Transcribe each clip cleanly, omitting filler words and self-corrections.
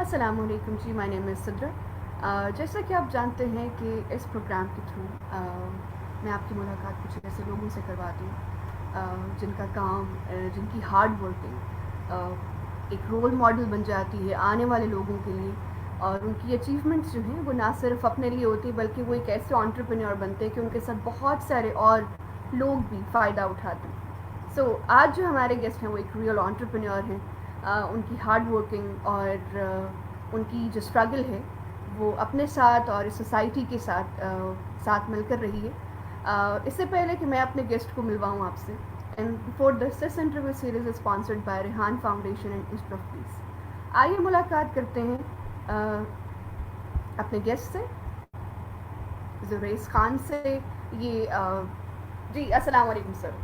अस्सलामुअलैकुम जी, my name is Sidra. जैसा कि आप जानते हैं कि इस प्रोग्राम के थ्रू मैं आपकी मुलाकात कुछ ऐसे लोगों से करवाती हूँ जिनका काम जिनकी हार्ड वर्किंग एक रोल मॉडल बन जाती है आने वाले लोगों के लिए। और उनकी अचीवमेंट्स जो हैं वो ना सिर्फ अपने लिए होती बल्कि वो एक ऐसे एंटरप्रेन्योर बनते हैं कि उनके साथ बहुत सारे और लोग भी फ़ायदा उठाते हैं। आज जो हमारे गेस्ट हैं वो एक रियल एंटरप्रेन्योर हैं। उनकी हार्ड वर्किंग और उनकी जो स्ट्रगल है वो अपने साथ और इस सोसाइटी के साथ मिलकर रही है। इससे पहले कि मैं अपने गेस्ट को मिलवाऊँ आपसे, and before this interview series is sponsored by Rehan foundation and institute of peace. आइए मुलाकात करते हैं अपने गेस्ट से, जुरैस खान से। ये जी अस्सलाम वालेकुम sir.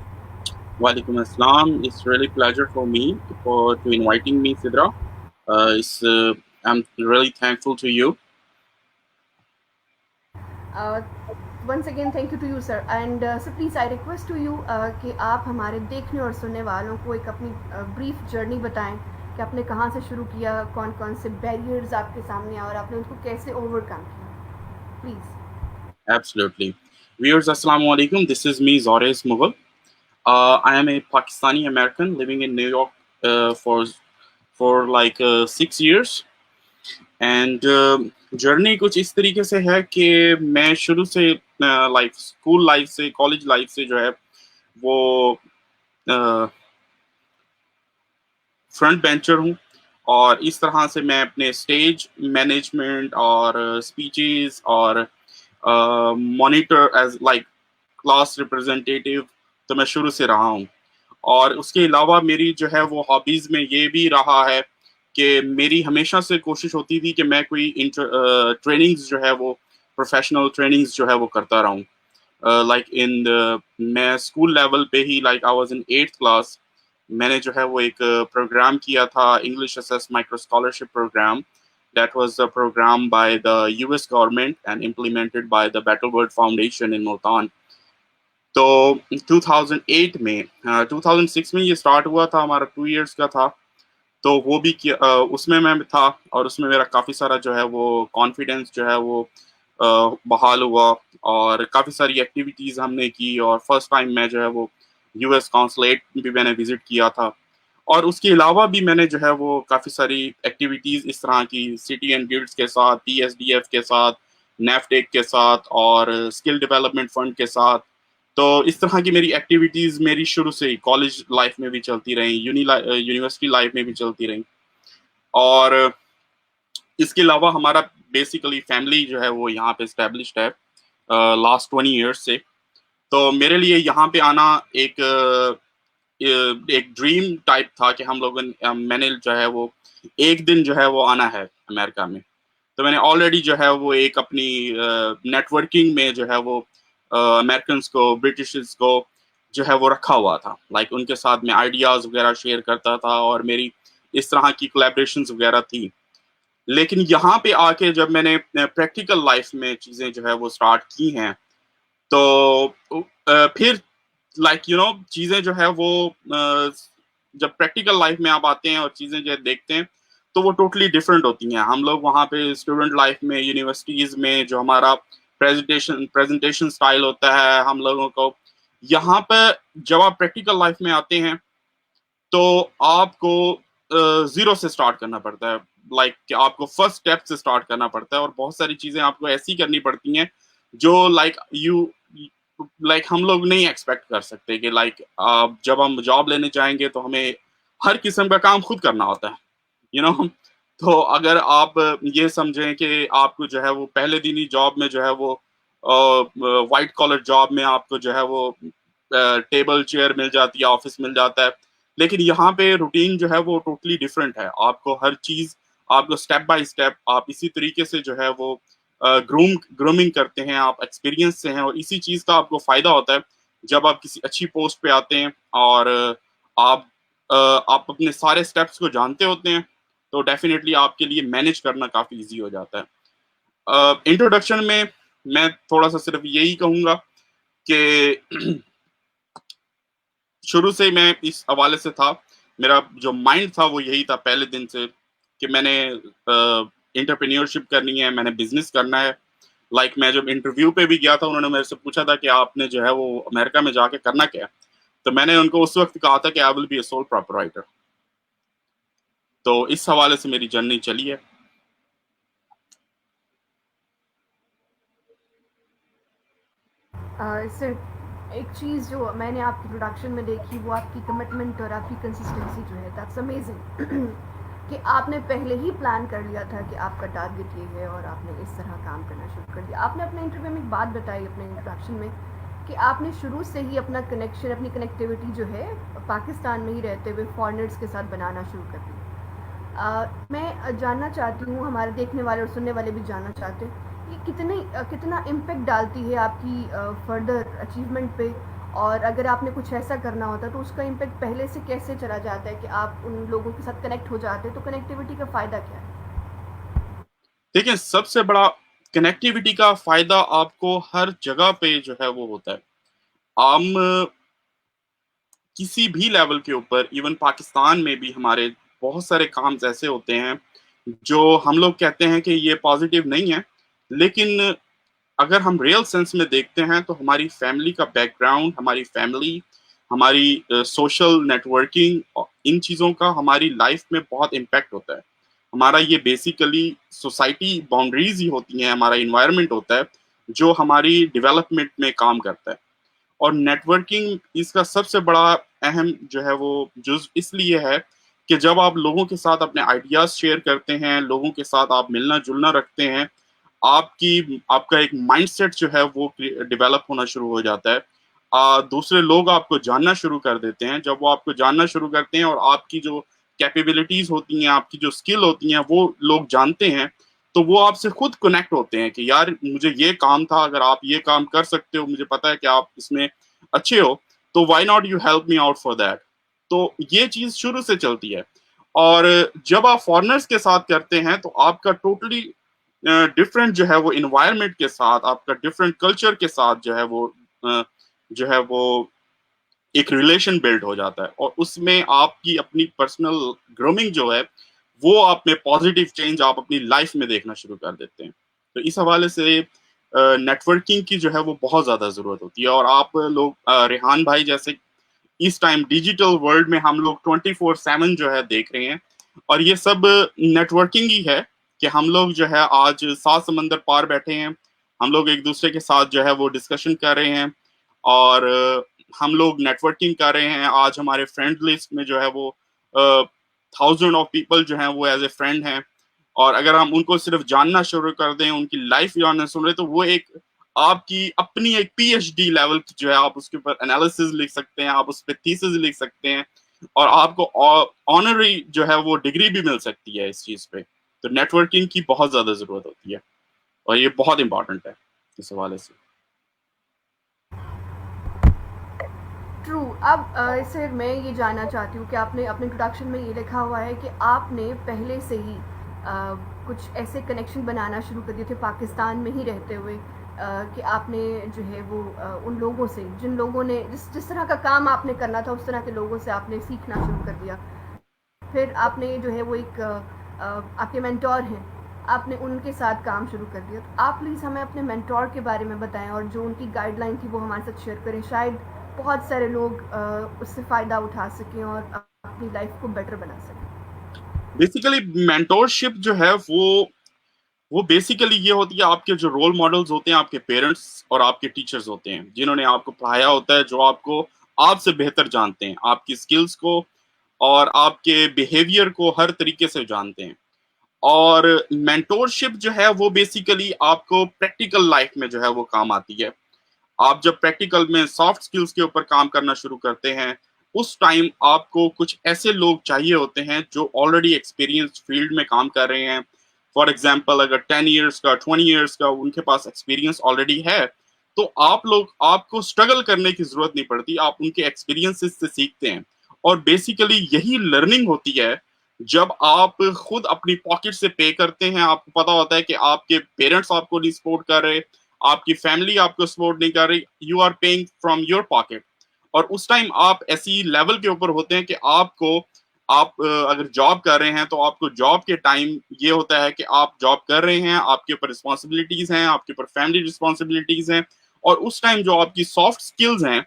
Walaikum Assalam. It's really pleasure for me to inviting me, Sidra. I'm really thankful to you. Once again thank you to you sir, and sir please I request to you कि आप हमारे देखने और सुनने वालों को एक अपनी ब्रीफ जर्नी बताएं कि आपने कहाँ से शुरू किया, कौन कौन से बैरियर्स आपके सामने आए और आपने उनको कैसे ओवरकम किया, please. Absolutely. Viewers, Assalamu alaikum. This is me, Zorais Mughal. I am a Pakistani American living in New York for like 6 years. And journey कुछ इस तरीके से है कि मैं शुरू से लाइफ स्कूल लाइफ से कॉलेज लाइफ से जो है वो फ्रंट बेंचर हूँ और इस तरह से मैं अपने स्टेज मैनेजमेंट और स्पीचेस और monitor as like class representative तो मैं शुरू से रहा हूँ। और उसके अलावा मेरी जो है वो हॉबीज़ में ये भी रहा है कि मेरी हमेशा से कोशिश होती थी कि मैं कोई ट्रेनिंग्स जो है वो प्रोफेशनल ट्रेनिंग्स जो है वो करता रहूँ। लाइक मैं स्कूल लेवल पे ही like I was in 8th class मैंने जो है वो एक प्रोग्राम किया था English access micro scholarship program that was a program by the US government and implemented by the Battlebird Foundation in Multan. तो 2008 में 2006 में ये स्टार्ट हुआ था, हमारा 2 इयर्स का था। तो वो भी किया, उसमें मैं था और उसमें मेरा काफ़ी सारा जो है वो कॉन्फिडेंस जो है वो बहाल हुआ और काफ़ी सारी एक्टिविटीज़ हमने की और फर्स्ट टाइम मैं जो है वो यूएस कॉन्सुलेट भी मैंने विजिट किया था। और उसके अलावा भी मैंने जो है वो काफ़ी सारी एक्टिविटीज़ इस तरह की सिटी एंड गिल्ड्स के साथ, पीएसडीएफ के साथ, नेफटेक के साथ और स्किल डेवलपमेंट फंड के साथ। तो इस तरह की मेरी एक्टिविटीज़ मेरी शुरू से ही कॉलेज लाइफ में भी चलती रहीं, यूनिवर्सिटी लाइफ में भी चलती रहीं। और इसके अलावा हमारा बेसिकली फैमिली जो है वो यहाँ पे एस्टेब्लिश्ड है लास्ट 20 ईयर्स से। तो मेरे लिए यहाँ पे आना एक ड्रीम टाइप था कि मैंने जो है वो एक दिन जो है वो आना है अमेरिका में। तो मैंने ऑलरेडी जो है वो एक अपनी नेटवर्किंग में जो है वो अमेरिकन को, ब्रिटिशर्स को जो है वो रखा हुआ था। लाइक उनके साथ में आइडियाज़ वगैरह शेयर करता था और मेरी इस तरह की कोलैबोरेशंस वगैरह थी। लेकिन यहाँ पे आके जब मैंने प्रैक्टिकल लाइफ में चीज़ें जो है वो स्टार्ट की हैं, तो फिर चीज़ें जो है वो जब प्रैक्टिकल लाइफ में आप आते हैं और चीज़ें जो देखते हैं, तो वो टोटली डिफरेंट होती हैं। हम लोग वहाँ पे स्टूडेंट लाइफ में, यूनिवर्सिटीज़ में जो हमारा प्रेजेंटेशन स्टाइल होता है हम लोगों को, यहाँ पे जब आप प्रैक्टिकल लाइफ में आते हैं, तो आपको ज़ीरो से स्टार्ट करना पड़ता है। लाइक आपको फर्स्ट स्टेप से स्टार्ट करना पड़ता है और बहुत सारी चीज़ें आपको ऐसी करनी पड़ती हैं, जो हम लोग नहीं एक्सपेक्ट कर सकते कि जब हम जॉब लेने जाएँगे तो हमें हर किस्म का काम खुद करना होता है, यू you नो know? तो अगर आप ये समझें कि आपको जो है वो पहले दिन ही जॉब में जो है वो व्हाइट कॉलर जॉब में आपको जो है वो टेबल चेयर मिल जाती है, ऑफिस मिल जाता है। लेकिन यहाँ पे रूटीन जो है वो टोटली डिफरेंट है। आपको हर चीज़, आपको स्टेप बाय स्टेप आप इसी तरीके से जो है वो ग्रूमिंग करते हैं, आप एक्सपीरियंस से हैं और इसी चीज़ का आपको फ़ायदा होता है जब आप किसी अच्छी पोस्ट पे आते हैं और आप अपने सारे स्टेप्स को जानते होते हैं, तो डेफिनेटली आपके लिए मैनेज करना काफ़ी ईज़ी हो जाता है। इंट्रोडक्शन में मैं थोड़ा-सा सिर्फ यही कहूँगा कि शुरू से मैं इस हवाले से था, मेरा जो माइंड था वो यही था पहले दिन से कि मैंने एंटरप्रेन्योरशिप करनी है, मैंने बिजनेस करना है। मैं जब इंटरव्यू पे भी गया था, उन्होंने मेरे से पूछा था कि आपने जो है वो अमेरिका में जाके करना क्या है, तो मैंने उनको उस वक्त कहा था कि I will be a sole proprietor. तो इस हवाले से मेरी जर्नी चली है। इससे एक चीज़ जो मैंने आपकी प्रोडक्शन में देखी वो आपकी कमिटमेंट और आपकी कंसिस्टेंसी जो है, दैट्स अमेजिंग। कि आपने पहले ही प्लान कर लिया था कि आपका टारगेट ये है और आपने इस तरह काम करना शुरू कर दिया। आपने अपने इंटरव्यू में एक बात बताई अपने इंट्रोडक्शन में कि आपने शुरू से ही अपना कनेक्शन, अपनी कनेक्टिविटी जो है पाकिस्तान में ही रहते हुए फॉरेनर्स के साथ बनाना शुरू कर दी। मैं जानना चाहती हूँ, हमारे देखने वाले और सुनने वाले भी जानना चाहते हैं कि कितना इम्पेक्ट डालती है आपकी फर्दर अचीवमेंट पे, और अगर आपने कुछ ऐसा करना होता तो उसका इम्पेक्ट पहले से कैसे चला जाता है कि आप उन लोगों के साथ कनेक्ट हो जाते हैं, तो कनेक्टिविटी का फ़ायदा क्या है? देखिए, सबसे बड़ा कनेक्टिविटी का फायदा आपको हर जगह पे जो है वो होता है। हम किसी भी लेवल के ऊपर, इवन पाकिस्तान में भी हमारे बहुत सारे काम ऐसे होते हैं जो हम लोग कहते हैं कि ये पॉजिटिव नहीं है, लेकिन अगर हम रियल सेंस में देखते हैं तो हमारी फैमिली का बैकग्राउंड, हमारी फैमिली, हमारी सोशल नेटवर्किंग, इन चीज़ों का हमारी लाइफ में बहुत इम्पैक्ट होता है। हमारा ये बेसिकली सोसाइटी बाउंड्रीज ही होती हैं, हमारा इन्वायरमेंट होता है जो हमारी डेवलपमेंट में काम करता है। और नेटवर्किंग इसका सबसे बड़ा अहम जो है वो जुज़ इसलिए है कि जब आप लोगों के साथ अपने आइडियाज़ शेयर करते हैं, लोगों के साथ आप मिलना-जुलना रखते हैं, आपकी आपका एक माइंडसेट जो है वो डेवलप होना शुरू हो जाता है। दूसरे लोग आपको जानना शुरू कर देते हैं। जब वो आपको जानना शुरू करते हैं और आपकी जो कैपेबिलिटीज़ होती हैं, आपकी जो स्किल होती हैं, वो लोग जानते हैं, तो वो आपसे खुद कनेक्ट होते हैं कि यार मुझे ये काम था, अगर आप ये काम कर सकते हो, मुझे पता है कि आप इसमें अच्छे हो, तो why not you help me out for that. तो ये चीज़ शुरू से चलती है। और जब आप फॉरेनर्स के साथ करते हैं तो आपका टोटली डिफरेंट जो है वो एनवायरनमेंट के साथ, आपका डिफरेंट कल्चर के साथ जो है वो अ, जो है वो एक रिलेशन बिल्ड हो जाता है, और उसमें आपकी अपनी पर्सनल ग्रूमिंग जो है वो आप में पॉजिटिव चेंज आप अपनी लाइफ में देखना शुरू कर देते हैं। तो इस हवाले से नेटवर्किंग की जो है वो बहुत ज़्यादा ज़रूरत होती है। और आप लोग रेहान भाई जैसे इस टाइम डिजिटल वर्ल्ड में हम लोग 24/7 जो है देख रहे हैं, और ये सब नेटवर्किंग ही है कि हम लोग जो है आज 7 समंदर पार बैठे हैं, हम लोग एक दूसरे के साथ जो है वो डिस्कशन कर रहे हैं, और हम लोग नेटवर्किंग कर रहे हैं। आज हमारे फ्रेंड लिस्ट में जो है वो 1000 ऑफ पीपल जो हैं वो एज ए फ्रेंड हैं, और अगर हम उनको सिर्फ जानना शुरू कर दें, उनकी लाइफ जानना शुरू करें, तो वो एक आपकी अपनी एक पीएचडी लेवल की जो है आप उसके ऊपर एनालिसिस लिख सकते हैं, आप उस पर थीसिस लिख सकते हैं, और आपको ऑनरी जो है वो डिग्री भी मिल सकती है इस चीज़ पे। तो नेटवर्किंग की बहुत ज़्यादा ज़रूरत होती है, और ये बहुत इंपॉर्टेंट है इस हवाले से। ट्रू। अब इससे मैं ये जानना चाहती हूँ कि आपने अपने इंट्रोडक्शन में ये लिखा हुआ है कि आपने पहले से ही कुछ ऐसे कनेक्शन बनाना शुरू कर दिए थे पाकिस्तान में ही रहते हुए, कि आपने जो है वो उन लोगों से, जिन लोगों ने जिस जिस तरह का काम आपने करना था उस तरह के लोगों से आपने सीखना शुरू कर दिया। फिर आपने जो है वो एक आपके मेंटोर हैं, आपने उनके साथ काम शुरू कर दिया। तो आप प्लीज़ हमें अपने मेंटोर के बारे में बताएं और जो उनकी गाइडलाइन थी वो हमारे साथ शेयर करें, शायद बहुत सारे लोग उससे फ़ायदा उठा सकें और अपनी लाइफ को बेटर बना सकें। बेसिकली मेंटोरशिप जो है वो बेसिकली ये होती है, आपके जो रोल मॉडल्स होते हैं, आपके पेरेंट्स और आपके टीचर्स होते हैं, जिन्होंने आपको पढ़ाया होता है, जो आपको आपसे बेहतर जानते हैं, आपकी स्किल्स को और आपके बिहेवियर को हर तरीके से जानते हैं। और मेंटोरशिप जो है वो बेसिकली आपको प्रैक्टिकल लाइफ में जो है वो काम आती है। आप जब प्रैक्टिकल में सॉफ्ट स्किल्स के ऊपर काम करना शुरू करते हैं, उस टाइम आपको कुछ ऐसे लोग चाहिए होते हैं जो ऑलरेडी एक्सपीरियंस फील्ड में काम कर रहे हैं। फॉर एग्जांपल अगर 10 इयर्स का, 20 इयर्स का उनके पास एक्सपीरियंस ऑलरेडी है, तो आपको स्ट्रगल करने की जरूरत नहीं पड़ती, आप उनके एक्सपीरियंसेस से सीखते हैं। और बेसिकली यही लर्निंग होती है जब आप खुद अपनी पॉकेट से पे करते हैं। आपको पता होता है कि आपके पेरेंट्स आपको नहीं सपोर्ट कर रहे, आपकी फैमिली आपको सपोर्ट नहीं कर रही, you are paying from your pocket. और उस टाइम आप ऐसी लेवल के ऊपर होते हैं कि आपको आप अगर जॉब कर रहे हैं तो आपको जॉब के टाइम ये होता है कि आप जॉब कर रहे हैं, आपके ऊपर रिस्पॉन्सिबिलिटीज हैं, आपके ऊपर फैमिली रिस्पॉन्सिबिलिटीज हैं, और उस टाइम जो आपकी सॉफ्ट स्किल्स हैं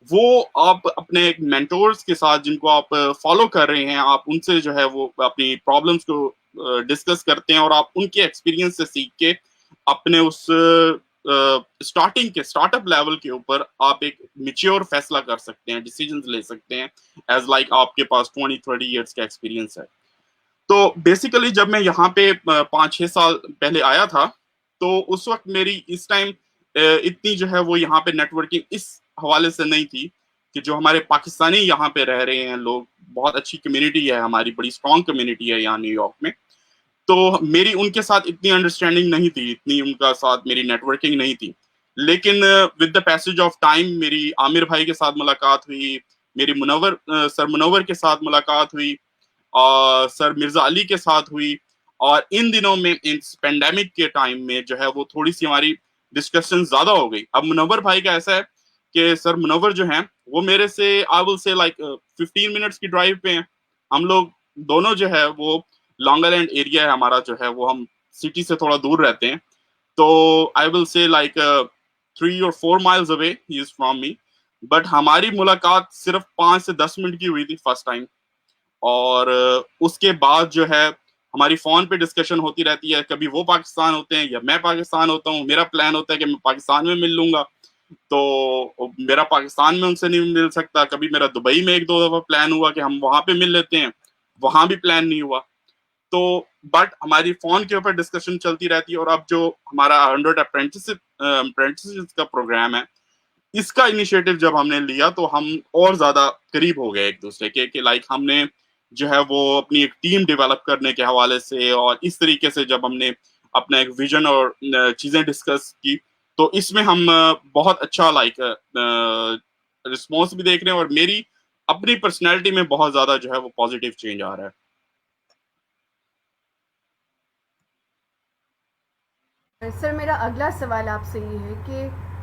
वो आप अपने मेंटोर्स के साथ जिनको आप फॉलो कर रहे हैं, आप उनसे जो है वो अपनी प्रॉब्लम्स को डिस्कस करते हैं, और आप उनके एक्सपीरियंस से सीख के अपने उस स्टार्टिंग के स्टार्टअप लेवल के ऊपर आप एक मिच्योर फैसला कर सकते हैं, डिसीजंस ले सकते हैं, एज लाइक आपके पास 20-30 ईयर्स का एक्सपीरियंस है। तो बेसिकली जब मैं यहाँ पे 5-6 साल पहले आया था, तो उस वक्त मेरी इस टाइम इतनी जो है वो यहाँ पे नेटवर्किंग इस हवाले से नहीं थी कि जो हमारे पाकिस्तानी यहाँ पे रह रहे हैं लोग, बहुत अच्छी कम्युनिटी है हमारी, बड़ी स्ट्रॉन्ग कम्युनिटी है यहाँ न्यूयॉर्क में। तो मेरी उनके साथ इतनी अंडरस्टैंडिंग नहीं थी, इतनी उनका साथ मेरी नेटवर्किंग नहीं थी। लेकिन with the passage of time मेरी आमिर भाई के साथ मुलाकात हुई, मेरी सर मुनव्वर के साथ मुलाकात हुई, और सर मिर्जा अली के साथ हुई, और इन दिनों में इस पेंडेमिक के टाइम में जो है वो थोड़ी सी हमारी डिस्कशन ज्यादा हो गई। अब मुनव्वर भाई का ऐसा है कि सर मुनव्वर जो है वो मेरे से I will say like 15 minutes की ड्राइव पे हैं। हम लोग दोनों जो है वो लॉन्ग आइलैंड एरिया है हमारा, जो है वो हम सिटी से थोड़ा दूर रहते हैं। तो I will say like 3 or 4 miles away he is from me. But हमारी मुलाकात सिर्फ 5 से 10 मिनट की हुई थी फर्स्ट टाइम, और उसके बाद जो है हमारी फोन पे डिस्कशन होती रहती है। कभी वो पाकिस्तान होते हैं या मैं पाकिस्तान होता हूँ, मेरा प्लान होता है कि मैं पाकिस्तान में मिल लूंगा, तो मेरा पाकिस्तान में उनसे नहीं मिल सकता। कभी मेरा दुबई में 1-2 दफा प्लान हुआ कि हम वहां पे मिल लेते हैं, वहां भी प्लान नहीं हुआ। तो बट हमारी फोन के ऊपर डिस्कशन चलती रहती है। और अब जो हमारा 100 अप्रेंटिस का प्रोग्राम है, इसका इनिशिएटिव जब हमने लिया तो हम और ज्यादा करीब हो गए एक दूसरे के लाइक हमने जो है वो अपनी एक टीम डेवलप करने के हवाले से, और इस तरीके से जब हमने अपना एक विजन और चीजें डिस्कस की, तो इसमें हम बहुत अच्छा लाइक रिस्पॉन्स भी देख रहे हैं, और मेरी अपनी पर्सनैलिटी में बहुत ज्यादा जो है वो पॉजिटिव चेंज आ रहा है। सर मेरा अगला सवाल आपसे ये है कि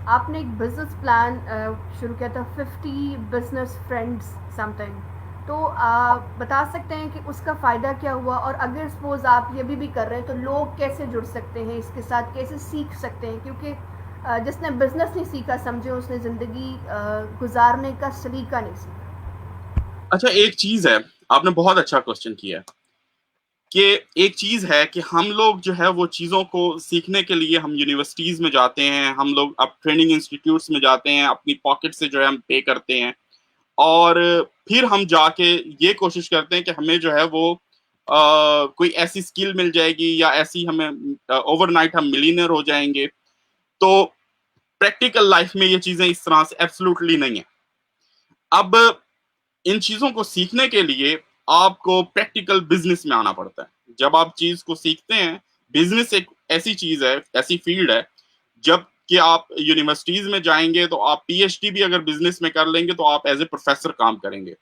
आपने एक बिजनेस प्लान शुरू किया था 50 बिजनेस फ्रेंड्स समथिंग, तो आप बता सकते हैं कि उसका फ़ायदा क्या हुआ, और अगर सपोज आप ये भी कर रहे हैं तो लोग कैसे जुड़ सकते हैं इसके साथ, कैसे सीख सकते हैं, क्योंकि जिसने बिजनेस नहीं सीखा समझे उसने ज़िंदगी गुजारने का सलीका नहीं सीखा। अच्छा, एक चीज है, आपने बहुत अच्छा क्वेश्चन किया है कि एक चीज है कि हम लोग जो है वो चीजों को सीखने के लिए हम यूनिवर्सिटीज में जाते हैं, हम लोग अब ट्रेनिंग इंस्टीट्यूट्स में जाते हैं, अपनी पॉकेट से जो है हम पे करते हैं, और फिर हम जाके ये कोशिश करते हैं कि हमें जो है वो कोई ऐसी स्किल मिल जाएगी, या ऐसी हमें ओवरनाइट हम मिलीनियर हो जाएंगे। तो प्रैक्टिकल लाइफ में ये चीजें इस तरह से एब्सोल्युटली नहीं है। अब इन चीजों को सीखने के लिए आपको प्रैक्टिकल बिजनेस में आना पड़ता है। जब आप चीज को सीखते हैं, बिजनेस एक ऐसी चीज है, ऐसी फील्ड है, जब कि आप यूनिवर्सिटीज में जाएंगे तो आप पीएचडी भी अगर बिजनेस में कर लेंगे तो आप एज ए प्रोफेसर काम करेंगे।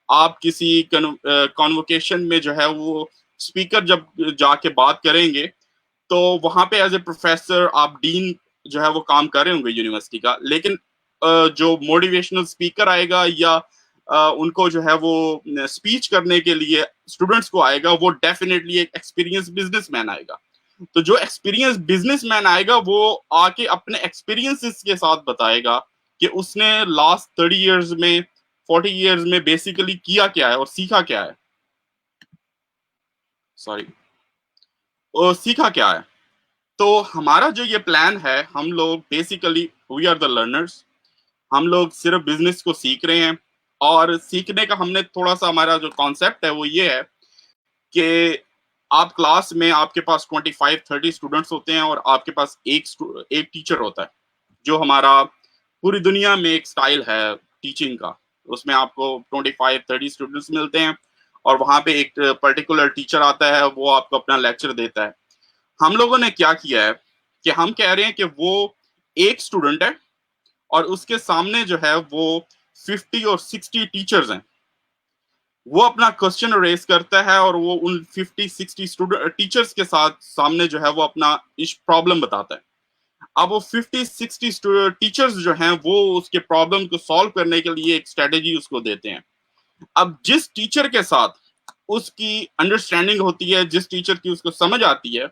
आप किसी कॉन्वोकेशन में जो है वो स्पीकर जब जाके बात करेंगे, तो वहां पे एज ए प्रोफेसर आप डीन जो है वो काम कर रहे होंगे यूनिवर्सिटी का। लेकिन जो मोटिवेशनल स्पीकर आएगा, या उनको जो है वो स्पीच करने के लिए स्टूडेंट्स को आएगा, वो डेफिनेटली एक एक्सपीरियंस बिजनेसमैन आएगा। तो जो एक्सपीरियंस बिजनेसमैन आएगा वो आके अपने एक्सपीरियंसेस के साथ बताएगा कि उसने लास्ट 30 ईयर्स में, 40 ईयर्स में बेसिकली किया क्या है और सीखा क्या है। सॉरी, और सीखा क्या है। तो हमारा जो ये प्लान है, हम लोग basically we are the learners. हम लोग सिर्फ बिजनेस को सीख रहे हैं, और सीखने का हमने थोड़ा सा, हमारा जो कॉन्सेप्ट है वो ये है कि आप क्लास में आपके पास 25-30 स्टूडेंट्स होते हैं, और आपके पास एक टीचर होता है। जो हमारा पूरी दुनिया में एक स्टाइल है टीचिंग का, उसमें आपको 25-30 स्टूडेंट्स मिलते हैं, और वहां पे एक पर्टिकुलर टीचर आता है, वो आपको अपना लेक्चर देता है। हम लोगों ने क्या किया है कि हम कह रहे हैं कि वो एक स्टूडेंट है, और उसके सामने जो है वो 50 और 60 टीचर्स हैं। वो अपना क्वेश्चन रेस करता है, और वो उन 50-60 स्टूडेंट टीचर्स के साथ सामने जो है वो अपना इस प्रॉब्लम बताता है। अब वो 50-60 टीचर्स जो हैं वो उसके प्रॉब्लम को सॉल्व करने के लिए एक स्ट्रेटेजी उसको देते हैं। अब जिस टीचर के साथ उसकी अंडरस्टैंडिंग होती है, जिस टीचर की उसको समझ आती है,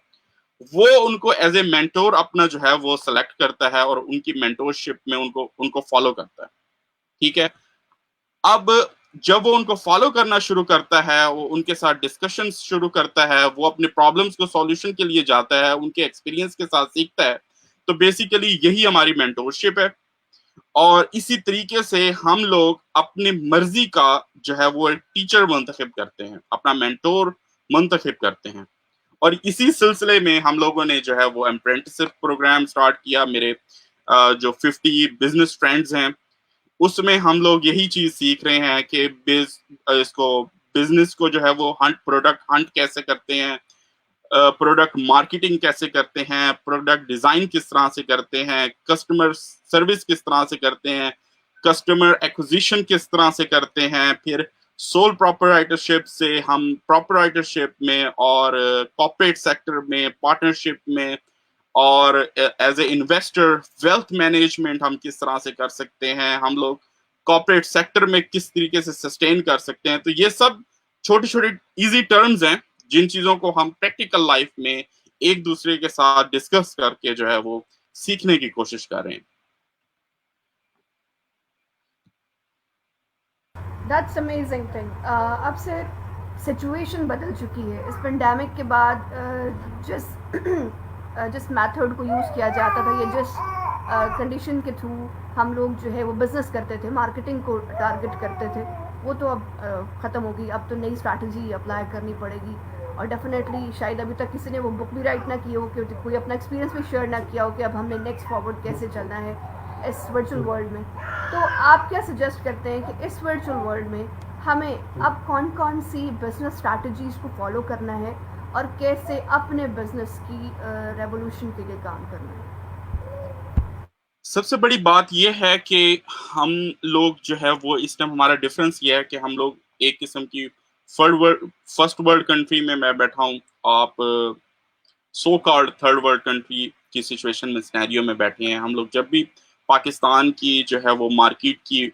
वो उनको एज ए मेंटोर अपना जो है वो सेलेक्ट करता है और उनकी मेंटोरशिप में उनको उनको फॉलो करता है। ठीक है। अब जब वो उनको फॉलो करना शुरू करता है, वो उनके साथ डिस्कशंस शुरू करता है, वो अपने प्रॉब्लम्स को सॉल्यूशन के लिए जाता है, उनके एक्सपीरियंस के साथ सीखता है, तो बेसिकली यही हमारी मेंटोरशिप है। और इसी तरीके से हम लोग अपनी मर्जी का जो है वो एक टीचर मुंतखब करते हैं, अपना मेंटोर मुंतखब करते हैं। और इसी सिलसिले में हम लोगों ने जो है वो अप्रेंटिसशिप प्रोग्राम स्टार्ट किया। मेरे जो 50 बिजनेस फ्रेंड्स हैं, उसमें हम लोग यही चीज सीख रहे हैं कि इसको बिजनेस को जो है वो प्रोडक्ट हंट कैसे करते हैं, प्रोडक्ट मार्केटिंग कैसे करते हैं, प्रोडक्ट डिजाइन किस तरह से करते हैं, कस्टमर सर्विस किस तरह से करते हैं, कस्टमर एक्विजिशन किस तरह से करते हैं, फिर सोल प्रोपराइटरशिप से हम प्रोपराइटरशिप में और कॉर्पोरेट सेक्टर में पार्टनरशिप में और as a investor wealth management हम किस तरह से कर सकते हैं, हम लोग कॉर्पोरेट सेक्टर में किस तरीके से सस्टेन कर सकते हैं। तो ये सब छोटे छोटे इजी टर्म्स हैं, जिन चीजों को हम प्रैक्टिकल लाइफ में एक दूसरे के साथ डिस्कस करके जो है वो सीखने की कोशिश कर रहे हैं। That's amazing thing. अब से सिचुएशन बदल चुकी है इस पेंडेमिक के बाद। जिस जिस मेथड को यूज़ किया जाता था, या जिस कंडीशन के थ्रू हम लोग जो है वो बिज़नेस करते थे, मार्केटिंग को टारगेट करते थे, वो तो अब ख़त्म हो गई। अब तो नई स्ट्रैटेजी अप्लाई करनी पड़ेगी। और डेफिनेटली शायद अभी तक किसी ने वो बुक भी राइट ना की हो, कि कोई अपना एक्सपीरियंस भी शेयर ना किया हो कि अब हमने नेक्स्ट फॉरवर्ड कैसे चलना है इस वर्चुअल वर्ल्ड में। तो आप क्या सजेस्ट करते हैं कि इस वर्चुअल वर्ल्ड में हमें अब कौन कौन सी बिजनेस स्ट्रैटेजीज को फॉलो करना है, और कैसे अपने बिजनेस की रेवोल्यूशन के लिए काम करना है? सबसे बड़ी बात यह है कि हम लोग जो है वो इस टाइम हमारा डिफरेंस ये है कि हम लोग एक किस्म की फर्स्ट वर्ल्ड कंट्री में मैं बैठा हूँ, आप so called third world country की सिचुएशन में सिनेरियो में बैठे हैं। हम लोग जब भी पाकिस्तान की जो है वो मार्केट की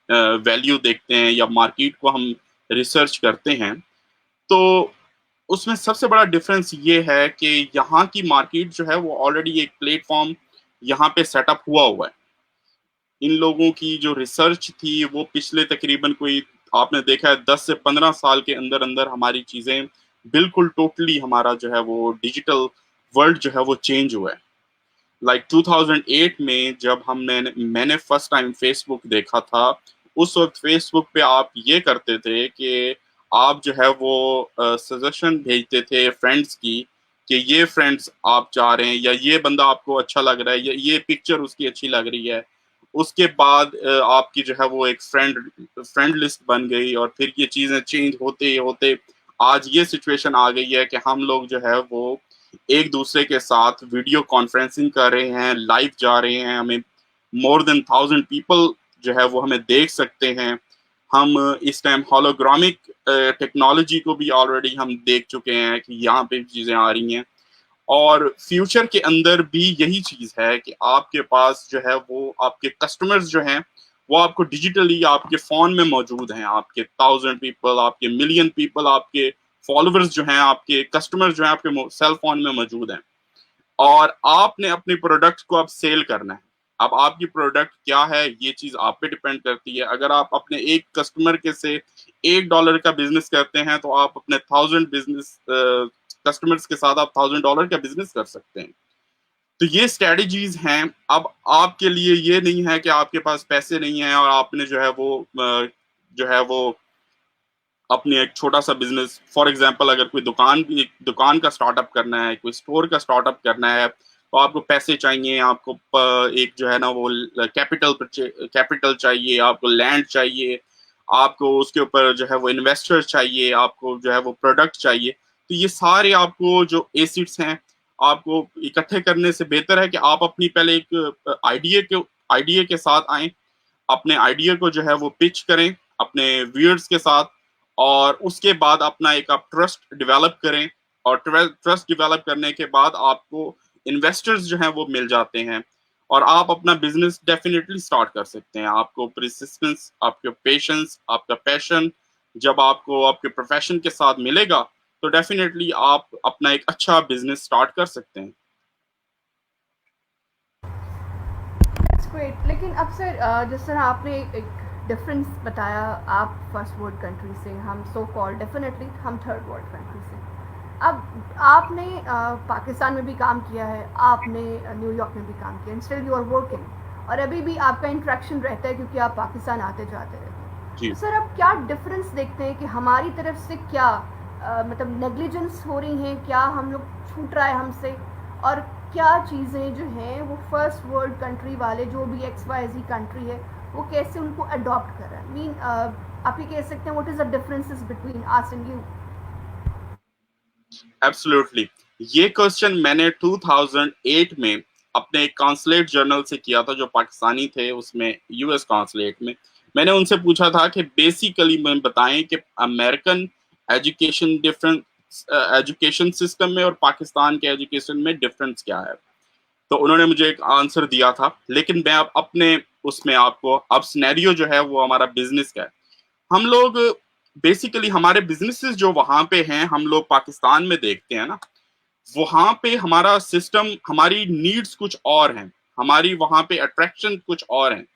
वैल्यू देखते हैं या मार्केट को हम रिसर्च करते हैं, तो उसमें सबसे बड़ा डिफरेंस ये है कि यहाँ की मार्केट जो है वो ऑलरेडी एक प्लेटफॉर्म यहाँ पे सेटअप हुआ हुआ है। इन लोगों की जो रिसर्च थी वो पिछले तकरीबन कोई, आपने देखा है 10 से 15 साल के अंदर अंदर हमारी चीजें बिल्कुल टोटली हमारा जो है वो डिजिटल वर्ल्ड जो है वो चेंज हुआ है। लाइक 2008 में जब मैंने फर्स्ट टाइम फेसबुक देखा था, उस वक्त फेसबुक पे आप ये करते थे कि आप जो है वो सजेशन भेजते थे फ्रेंड्स की कि ये फ्रेंड्स आप जा रहे हैं, या ये बंदा आपको अच्छा लग रहा है, या ये पिक्चर उसकी अच्छी लग रही है। उसके बाद आपकी जो है वो एक फ्रेंड लिस्ट बन गई, और फिर ये चीजें चेंज होते होते आज ये सिचुएशन आ गई है कि हम लोग जो है वो एक दूसरे के साथ वीडियो कॉन्फ्रेंसिंग कर रहे हैं, लाइव जा रहे हैं, हमें मोर देन 1000 पीपल जो है वो हमें देख सकते हैं। हम इस टाइम होलोग्रामिक टेक्नोलॉजी को भी ऑलरेडी हम देख चुके हैं कि यहाँ पे चीजें आ रही हैं। और फ्यूचर के अंदर भी यही चीज है कि आपके पास जो है वो आपके कस्टमर्स जो हैं वो आपको डिजिटली आपके फोन में मौजूद हैं, आपके 1000 पीपल, आपके मिलियन पीपल, आपके फॉलोअर्स जो हैं, आपके कस्टमर्स जो हैं आपके सेल फोन में मौजूद हैं। और आपने अपने प्रोडक्ट को अब सेल करना है। अब आपकी प्रोडक्ट क्या है ये चीज आप पे डिपेंड करती है। अगर आप अपने एक कस्टमर के से $1 का बिजनेस करते हैं, तो आप अपने 1000 बिजनेस कस्टमर्स के साथ आप $1000 का बिजनेस कर सकते हैं। तो ये स्ट्रेटजीज हैं। अब आपके लिए ये नहीं है कि आपके पास पैसे नहीं है और आपने जो है वो अपने एक छोटा सा बिजनेस, फॉर एग्जांपल अगर कोई दुकान का स्टार्टअप करना है, कोई स्टोर का स्टार्टअप करना है, तो आपको पैसे चाहिए, आपको एक जो है ना वो कैपिटल चाहिए, आपको लैंड चाहिए, आपको उसके ऊपर जो है वो इन्वेस्टर चाहिए, आपको जो है वो प्रोडक्ट चाहिए। तो ये सारे आपको जो एसिड्स हैं आपको इकट्ठे करने से बेहतर है कि आप अपनी पहले एक आइडिया के साथ आए, अपने आइडिया को जो है वो पिच करें अपने व्यूअर्स के साथ, और उसके बाद अपना एक आप ट्रस्ट डेवलप करें। और ट्रस्ट डेवलप करने के बाद आपको इन्वेस्टर्स जो हैं वो मिल जाते हैं, और आप अपना बिजनेस डेफिनेटली स्टार्ट कर सकते हैं। आपको परसिस्टेंस, आपके पेशेंस, आपका पैशन जब आपको आपके प्रोफेशन के साथ मिलेगा तो डेफिनेटली आप अपना एक अच्छा बिजनेस स्टार्ट कर सकते हैं। That's great. लेकिन अब सर जिस तरह आपने एक डिफरेंस बताया, आप फर्स्ट वर्ल्ड कंट्री से, हम सो कॉल्ड डेफिनेटली हम थर्ड वर्ल्ड कंट्री से। अब आपने पाकिस्तान में भी काम किया है, आपने न्यूयॉर्क में भी काम किया, and still you are working, और अभी भी आपका इंट्रैक्शन रहता है क्योंकि आप पाकिस्तान आते जाते रहते हैं। तो जी, सर आप क्या डिफरेंस देखते हैं कि हमारी तरफ से क्या मतलब नेग्लिजेंस हो रही हैं, क्या हम लोग छूट रहा है हमसे, और क्या चीज़ें जो हैं वो फर्स्ट वर्ल्ड कंट्री वाले जो भी एक्स वाई जी कंट्री है वो कैसे उनको अडॉप्ट कर रहा है? मीन आप ये कह सकते हैं what is the differences between us and you? Absolutely. ये क्वेश्चन मैंने 2008 में अपने एक कॉन्सुलेट जनरल से किया था जो पाकिस्तानी थे उसमें, यूएस कॉन्सुलेट में। मैंने उनसे पूछा था कि बेसिकली मैं बताएं कि American education difference, education system में और पाकिस्तान के एजुकेशन में डिफरेंस क्या है। तो उन्होंने मुझे एक आंसर दिया था, लेकिन मैं अब अपने उसमें आपको अब सिनेरियो जो है वो हमारा बिजनेस का है। हम लोग बेसिकली हमारे बिजनेसेस जो वहां पे हैं हम लोग पाकिस्तान में देखते हैं ना, वहां पे हमारा सिस्टम, हमारी नीड्स कुछ और हैं, हमारी वहां पे अट्रैक्शन कुछ और हैं।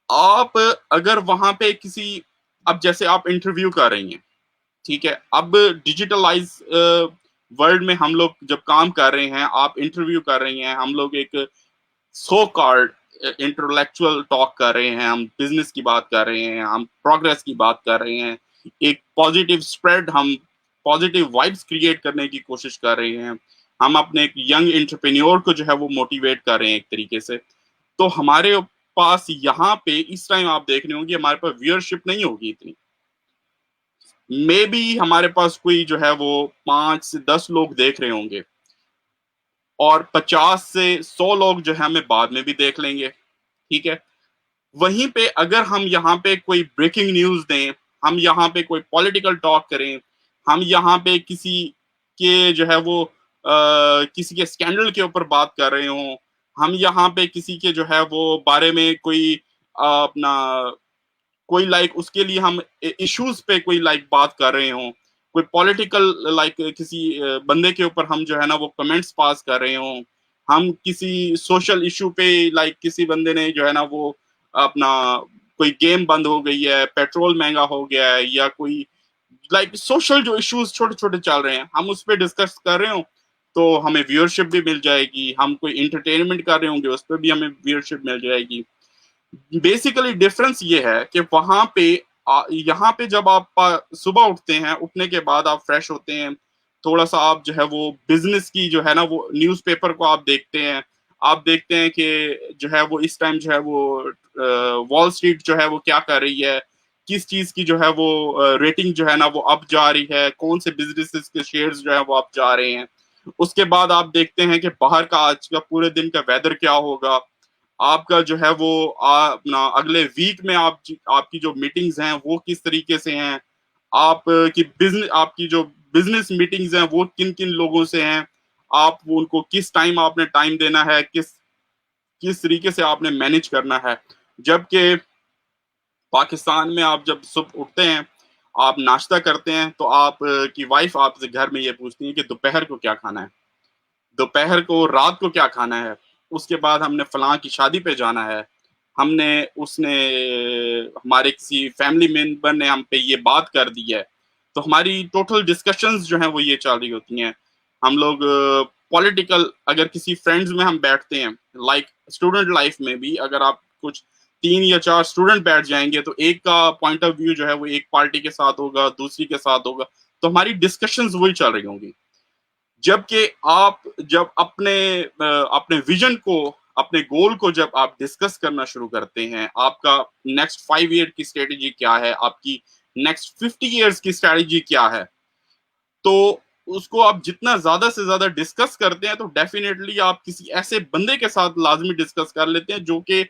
आप अगर वहां पे किसी, अब जैसे आप इंटरव्यू कर रही हैं, ठीक है, अब डिजिटलाइज वर्ल्ड में हम लोग जब काम कर रहे हैं, आप इंटरव्यू कर रही हैं, हम लोग एक सो कॉल्ड इंटेलेक्चुअल टॉक कर रहे हैं, हम बिजनेस की बात कर रहे हैं, हम प्रोग्रेस की बात कर रहे हैं, एक पॉजिटिव स्प्रेड, हम पॉजिटिव वाइब्स क्रिएट करने की कोशिश कर रहे हैं, हम अपने एक यंग एंटरप्रेन्योर को जो है वो मोटिवेट कर रहे हैं एक तरीके से। तो हमारे पास यहाँ पे इस टाइम आप देख रहे होंगे हमारे पास व्यूअरशिप नहीं होगी इतनी, मे बी हमारे पास कोई जो है वो 5 से 10 लोग देख रहे होंगे, और 50 से 100 लोग जो है हमें बाद में भी देख लेंगे, ठीक है। वहीं पे अगर हम यहाँ पे कोई ब्रेकिंग न्यूज दें, हम यहाँ पे कोई पॉलिटिकल टॉक करें, हम यहाँ पे किसी के जो है वो किसी के स्कैंडल के ऊपर बात कर रहे हों, हम यहाँ पे किसी के जो है वो बारे में कोई अपना कोई लाइक उसके लिए हम इश्यूज पे कोई लाइक बात कर रहे हों, कोई पॉलिटिकल लाइक किसी बंदे के ऊपर हम जो है ना वो कमेंट्स पास कर रहे हों, हम किसी सोशल इशू पे लाइक किसी बंदे ने जो है ना वो अपना कोई गेम बंद हो गई है, पेट्रोल महंगा हो गया है, या कोई लाइक सोशल जो इश्यूज छोटे छोटे चल रहे हैं हम उस पर डिस्कस कर रहे हो, तो हमें व्यूअरशिप भी मिल जाएगी। हम कोई इंटरटेनमेंट कर रहे होंगे उस पर भी हमें व्यूअरशिप मिल जाएगी। बेसिकली डिफरेंस ये है कि वहां पे यहाँ पे जब आप सुबह उठते हैं, उठने के बाद आप फ्रेश होते हैं, थोड़ा सा आप जो है वो बिजनेस की जो है ना वो न्यूज़पेपर को आप देखते हैं, आप देखते हैं कि जो है वो इस टाइम जो है वो वॉल स्ट्रीट जो है वो क्या कर रही है, किस चीज की जो है वो रेटिंग जो है ना वो अप जा रही है, कौन से बिजनेसेस के शेयर्स जो है वो अप जा रहे हैं। उसके बाद आप देखते हैं कि बाहर का आज का पूरे दिन का वेदर क्या होगा, आपका जो है वो अपना अगले वीक में आपकी जो मीटिंग्स हैं वो किस तरीके से हैं, आप की बिजनेस आपकी जो बिजनेस मीटिंग्स हैं वो किन किन लोगों से हैं, आप उनको किस टाइम आपने टाइम देना है, किस किस तरीके से आपने मैनेज करना है। जबकि पाकिस्तान में आप जब सुबह उठते हैं, आप नाश्ता करते हैं, तो आप की वाइफ आपसे घर में ये पूछती है कि दोपहर को क्या खाना है, दोपहर को रात को क्या खाना है, उसके बाद हमने फलां की शादी पे जाना है, हमने उसने हमारे किसी फैमिली मेंबर ने हम पे ये बात कर दी है। तो हमारी टोटल डिस्कशंस जो हैं वो ये चल रही होती हैं। हम लोग पॉलिटिकल, अगर किसी फ्रेंड्स में हम बैठते हैं, लाइक स्टूडेंट लाइफ में भी अगर आप कुछ 3 या 4 स्टूडेंट बैठ जाएंगे तो एक का पॉइंट ऑफ व्यू जो है वो एक पार्टी के साथ होगा, दूसरी के साथ होगा, तो हमारी डिस्कशंस वही चल रही होंगी। जबकि आप जब अपने विजन को, अपने गोल को जब आप डिस्कस करना शुरू करते हैं, आपका नेक्स्ट 5 ईयर की स्ट्रेटेजी क्या है, आपकी नेक्स्ट 50 ईयर्स की स्ट्रेटेजी क्या है, तो उसको आप जितना ज्यादा से ज्यादा डिस्कस करते हैं तो डेफिनेटली आप किसी ऐसे बंदे के साथ लाजमी डिस्कस कर लेते हैं जो कि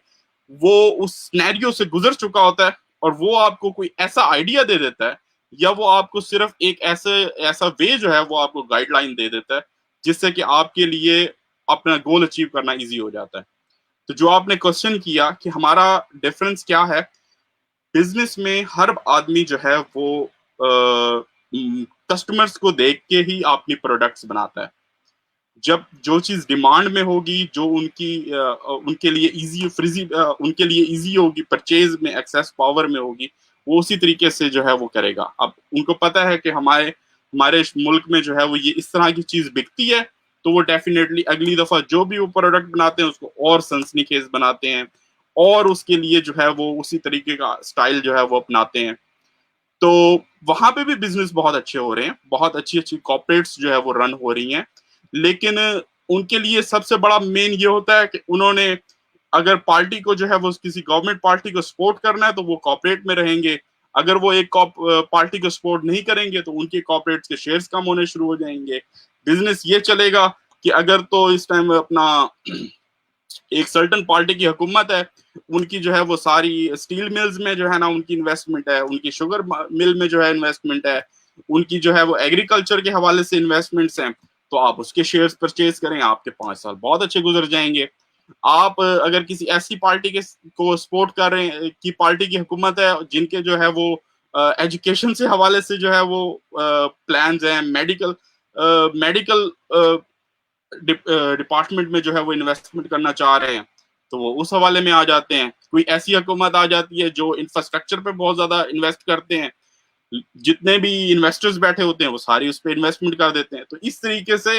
वो उस सिनेरियो से गुजर चुका होता है, और वो आपको कोई ऐसा आइडिया दे देता है, या वो आपको सिर्फ एक ऐसे ऐसा वे जो है वो आपको गाइडलाइन दे देता है, जिससे कि आपके लिए अपना गोल अचीव करना इजी हो जाता है। तो जो आपने क्वेश्चन किया कि हमारा डिफरेंस क्या है, बिजनेस में हर आदमी जो है वो कस्टमर्स को देख के ही अपनी प्रोडक्ट्स बनाता है। जब जो चीज डिमांड में होगी, जो उनके लिए उनके लिए इजी होगी, परचेज में एक्सेस पावर में होगी, वो उसी तरीके से जो है वो करेगा। अब उनको पता है कि हमारे हमारे मुल्क में जो है वो ये इस तरह की चीज बिकती है, तो वो डेफिनेटली अगली दफा जो भी वो प्रोडक्ट बनाते हैं उसको और सनसनीखेज बनाते हैं, और उसके लिए जो है वो उसी तरीके का स्टाइल जो है वो अपनाते हैं। तो वहां पे भी बिजनेस बहुत अच्छे हो रहे हैं, बहुत अच्छी अच्छी कॉर्पोरेट्स जो है वो रन हो रही हैं। लेकिन उनके लिए सबसे बड़ा मेन ये होता है कि उन्होंने, अगर पार्टी को जो है वो किसी गवर्नमेंट पार्टी को सपोर्ट करना है तो वो कॉर्पोरेट में रहेंगे। अगर वो एक पार्टी को सपोर्ट नहीं करेंगे तो उनके कॉर्पोरेट्स के शेयर्स कम होने शुरू हो जाएंगे। बिजनेस ये चलेगा कि अगर तो इस टाइम अपना एक सर्टन पार्टी की हुकूमत है, उनकी जो है वो सारी स्टील मिल्स में जो है ना उनकी इन्वेस्टमेंट है, उनकी शुगर मिल में जो है इन्वेस्टमेंट है, उनकी जो है वो एग्रीकल्चर के हवाले से इन्वेस्टमेंट्स हैं, तो आप उसके शेयर्स परचेज करें, आपके 5 साल बहुत अच्छे गुजर जाएंगे। आप अगर किसी ऐसी पार्टी के को सपोर्ट कर रहे हैं कि पार्टी की हुकूमत है जिनके जो है वो एजुकेशन से हवाले से जो है वो प्लान्स हैं, मेडिकल मेडिकल डिपार्टमेंट में जो है वो इन्वेस्टमेंट करना चाह रहे हैं, तो वो उस हवाले में आ जाते हैं। कोई ऐसी हुकूमत आ जाती है जो इंफ्रास्ट्रक्चर पे बहुत ज्यादा इन्वेस्ट करते हैं, जितने भी इन्वेस्टर्स बैठे होते हैं वो सारी उस पर इन्वेस्टमेंट कर देते हैं। तो इस तरीके से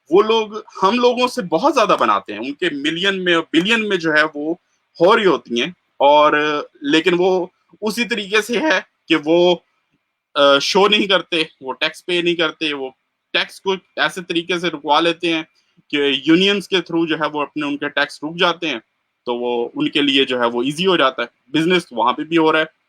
वो लोग हम लोगों से बहुत ज्यादा बनाते हैं, उनके मिलियन में बिलियन में जो है वो हो रही होती हैं। और लेकिन वो उसी तरीके से है कि वो शो नहीं करते, वो टैक्स पे नहीं करते, वो टैक्स को ऐसे तरीके से रुकवा लेते हैं कि यूनियंस के थ्रू जो है वो अपने उनके टैक्स रुक जाते हैं, तो वो उनके लिए जो है वो इजी हो जाता है। बिजनेस वहां पे भी हो रहा है।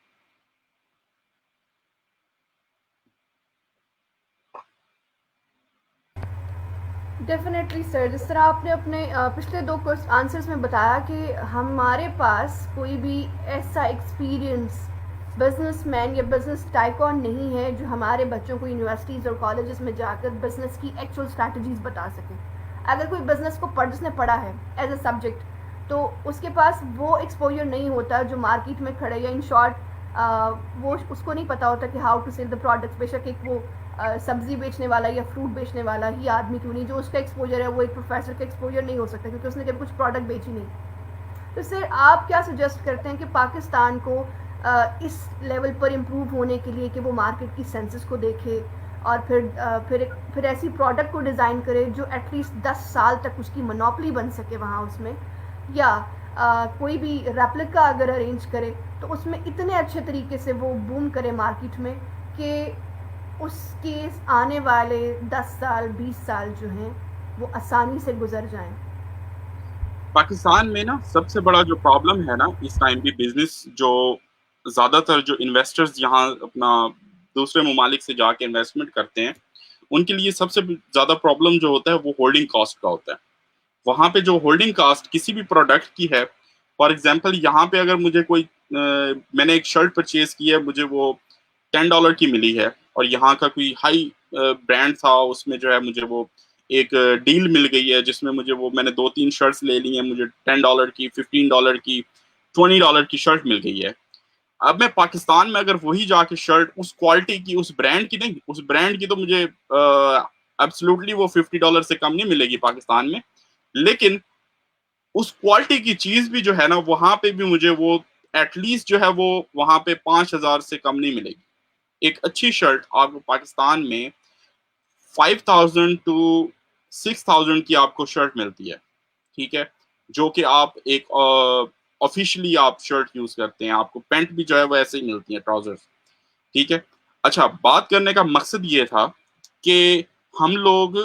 डेफिनेटली सर, जिस तरह आपने अपने पिछले दो आंसर्स में बताया कि हमारे पास कोई भी ऐसा एक्सपीरियंस बिजनेसमैन या बिजनेस टाइकॉन नहीं है जो हमारे बच्चों को यूनिवर्सिटीज़ और कॉलेजेस में जाकर बिजनेस की एक्चुअल स्ट्रैटेजीज बता सके। अगर कोई बिजनेस को जिसने पढ़ा है एज अ सब्जेक्ट, तो उसके पास वो एक्सपोजर नहीं होता जो मार्केट में खड़े, या इन शॉर्ट वो उसको नहीं पता होता कि how to sell the products. बेशक एक वो सब्जी बेचने वाला या फ्रूट बेचने वाला ही आदमी क्यों नहीं, जो उसका एक्सपोजर है वो एक प्रोफेसर का एक्सपोजर नहीं हो सकता, क्योंकि उसने कभी कुछ प्रोडक्ट बेची नहीं। तो सर, आप क्या सजेस्ट करते हैं कि पाकिस्तान को इस लेवल पर इम्प्रूव होने के लिए कि वो मार्केट की सेंसेस को देखे और फिर ऐसी प्रोडक्ट को डिज़ाइन करे जो एटलीस्ट 10 साल तक उसकी मोनोपली बन सके वहाँ उसमें, या कोई भी रेप्लिका अगर अरेंज करे तो उसमें इतने अच्छे तरीके से वो बूम करे मार्केट में कि उसके आने वाले 10 साल 20 साल जो हैं वो आसानी से गुजर जाएं। पाकिस्तान में ना सबसे बड़ा जो प्रॉब्लम है ना इस टाइम भी, बिजनेस जो ज्यादातर जो इन्वेस्टर्स यहाँ अपना दूसरे ममालिक से जाके इन्वेस्टमेंट करते हैं, उनके लिए सबसे ज्यादा प्रॉब्लम जो होता है वो होल्डिंग कॉस्ट का होता है। वहां पे जो होल्डिंग कॉस्ट किसी भी प्रोडक्ट की है, फॉर एग्जांपल यहाँ पे अगर मुझे कोई मैंने एक शर्ट परचेज की है, मुझे वो $10 की मिली है, और यहाँ का कोई हाई ब्रांड था, उसमें जो है मुझे वो एक डील मिल गई है जिसमें मुझे वो मैंने 2-3 शर्ट्स ले ली हैं, मुझे $10 की, $15 की, $20 की शर्ट मिल गई है। अब मैं पाकिस्तान में अगर वही जाके शर्ट उस क्वालिटी की, उस ब्रांड की नहीं, उस ब्रांड की तो मुझे एब्सोल्युटली वो $50 से कम नहीं मिलेगी पाकिस्तान में, लेकिन उस क्वालिटी की चीज भी जो है ना वहां पे भी मुझे वो एटलीस्ट जो है वो वहां पे 5,000 से कम नहीं मिलेगी। एक अच्छी शर्ट आपको पाकिस्तान में 5,000 to 6,000 की आपको शर्ट मिलती है, ठीक है, जो कि आप एक ऑफिशियली आप शर्ट यूज करते हैं, आपको पैंट भी जो है वो ऐसे ही मिलती है, ट्राउजर्स, ठीक है। अच्छा, बात करने का मकसद ये था कि हम लोग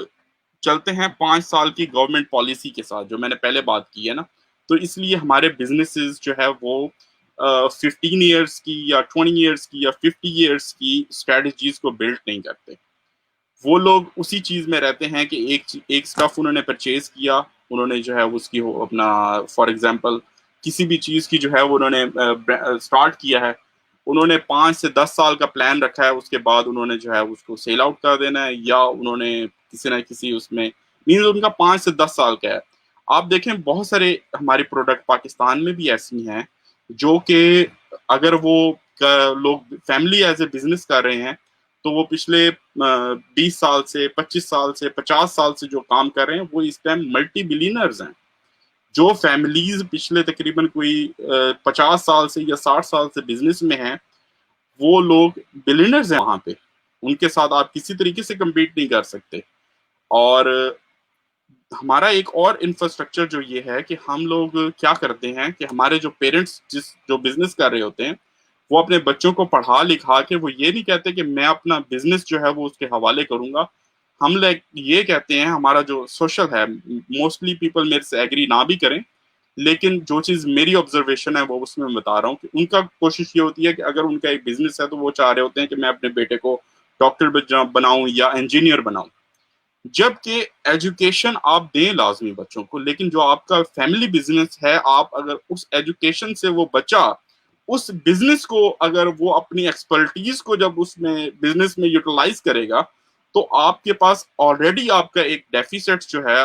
चलते हैं 5 साल की गवर्नमेंट पॉलिसी के साथ, जो मैंने पहले बात की है ना, तो इसलिए हमारे बिजनेसेस जो है वो 15 ईयर्स की या 20 ईयर्स की या 50 ईयर्स की स्ट्रेटजीज को बिल्ड नहीं करते। वो लोग उसी चीज में रहते हैं कि एक स्टफ उन्होंने परचेज किया, उन्होंने जो है उसकी अपना फॉर एग्जांपल किसी भी चीज की जो है वो उन्होंने स्टार्ट किया है, उन्होंने 5 से 10 साल का प्लान रखा है, उसके बाद उन्होंने जो है उसको सेल आउट कर देना है, या उन्होंने किसी ना किसी उसमें मीन्स उनका 5 से 10 साल का है। आप देखें बहुत सारे हमारी प्रोडक्ट पाकिस्तान में भी ऐसी हैं जो कि अगर वो लोग फैमिली एज ए बिजनेस कर रहे हैं, तो वो पिछले 20 साल से, 25 साल से, 50 साल से जो काम कर रहे हैं वो इस टाइम मल्टी बिलियनर्स हैं। जो फैमिलीज पिछले तकरीबन कोई 50 साल से या 60 साल से बिजनेस में हैं, वो लोग बिलियनर्स हैं वहां पे। उनके साथ आप किसी तरीके से compete नहीं कर सकते। और हमारा एक और इंफ्रास्ट्रक्चर जो ये है कि हम लोग क्या करते हैं कि हमारे जो पेरेंट्स जो बिजनेस कर रहे होते हैं, वो अपने बच्चों को पढ़ा लिखा के वो ये नहीं कहते कि मैं अपना बिजनेस जो है वो उसके हवाले करूंगा। हम लोग ये कहते हैं, हमारा जो सोशल है, मोस्टली पीपल मेरे से एग्री ना भी करें, लेकिन जो चीज मेरी ऑब्जर्वेशन है वो उसमें मैं बता रहा हूँ कि उनका कोशिश ये होती है कि अगर उनका एक बिजनेस है तो वो चाह रहे होते हैं कि मैं अपने बेटे को डॉक्टर बनाऊं या इंजीनियर बनाऊं। जबकि एजुकेशन आप दें लाजमी बच्चों को, लेकिन जो आपका फैमिली बिजनेस है, आप अगर उस एजुकेशन से वो बच्चा उस बिजनेस को, अगर वो अपनी एक्सपर्टीज को जब उसमें बिजनेस में यूटिलाइज करेगा, तो आपके पास ऑलरेडी आपका एक डेफिसिट जो है,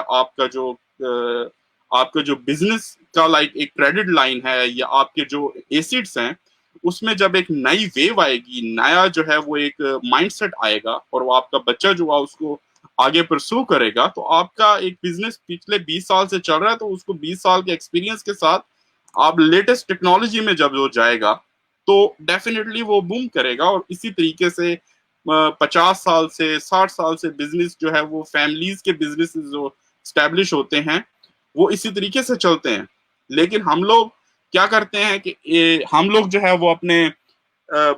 आपका जो बिजनेस का लाइक एक क्रेडिट लाइन है या आपके जो एसिड्स हैं, उसमें जब एक नई वेव आएगी, नया जो है वो एक माइंडसेट आएगा और वो आपका बच्चा जो है उसको आगे परस्यू करेगा, तो आपका एक बिजनेस पिछले 20 साल से चल रहा है, तो उसको 20 साल के एक्सपीरियंस के साथ आप लेटेस्ट टेक्नोलॉजी में जब वो जाएगा तो डेफिनेटली वो बूम करेगा। और इसी तरीके से 50 साल से 60 साल से बिजनेस जो है वो फैमिलीज के बिजनेस जो स्टैब्लिश होते हैं वो इसी तरीके से चलते हैं। लेकिन हम लोग क्या करते हैं कि हम लोग जो है वो अपने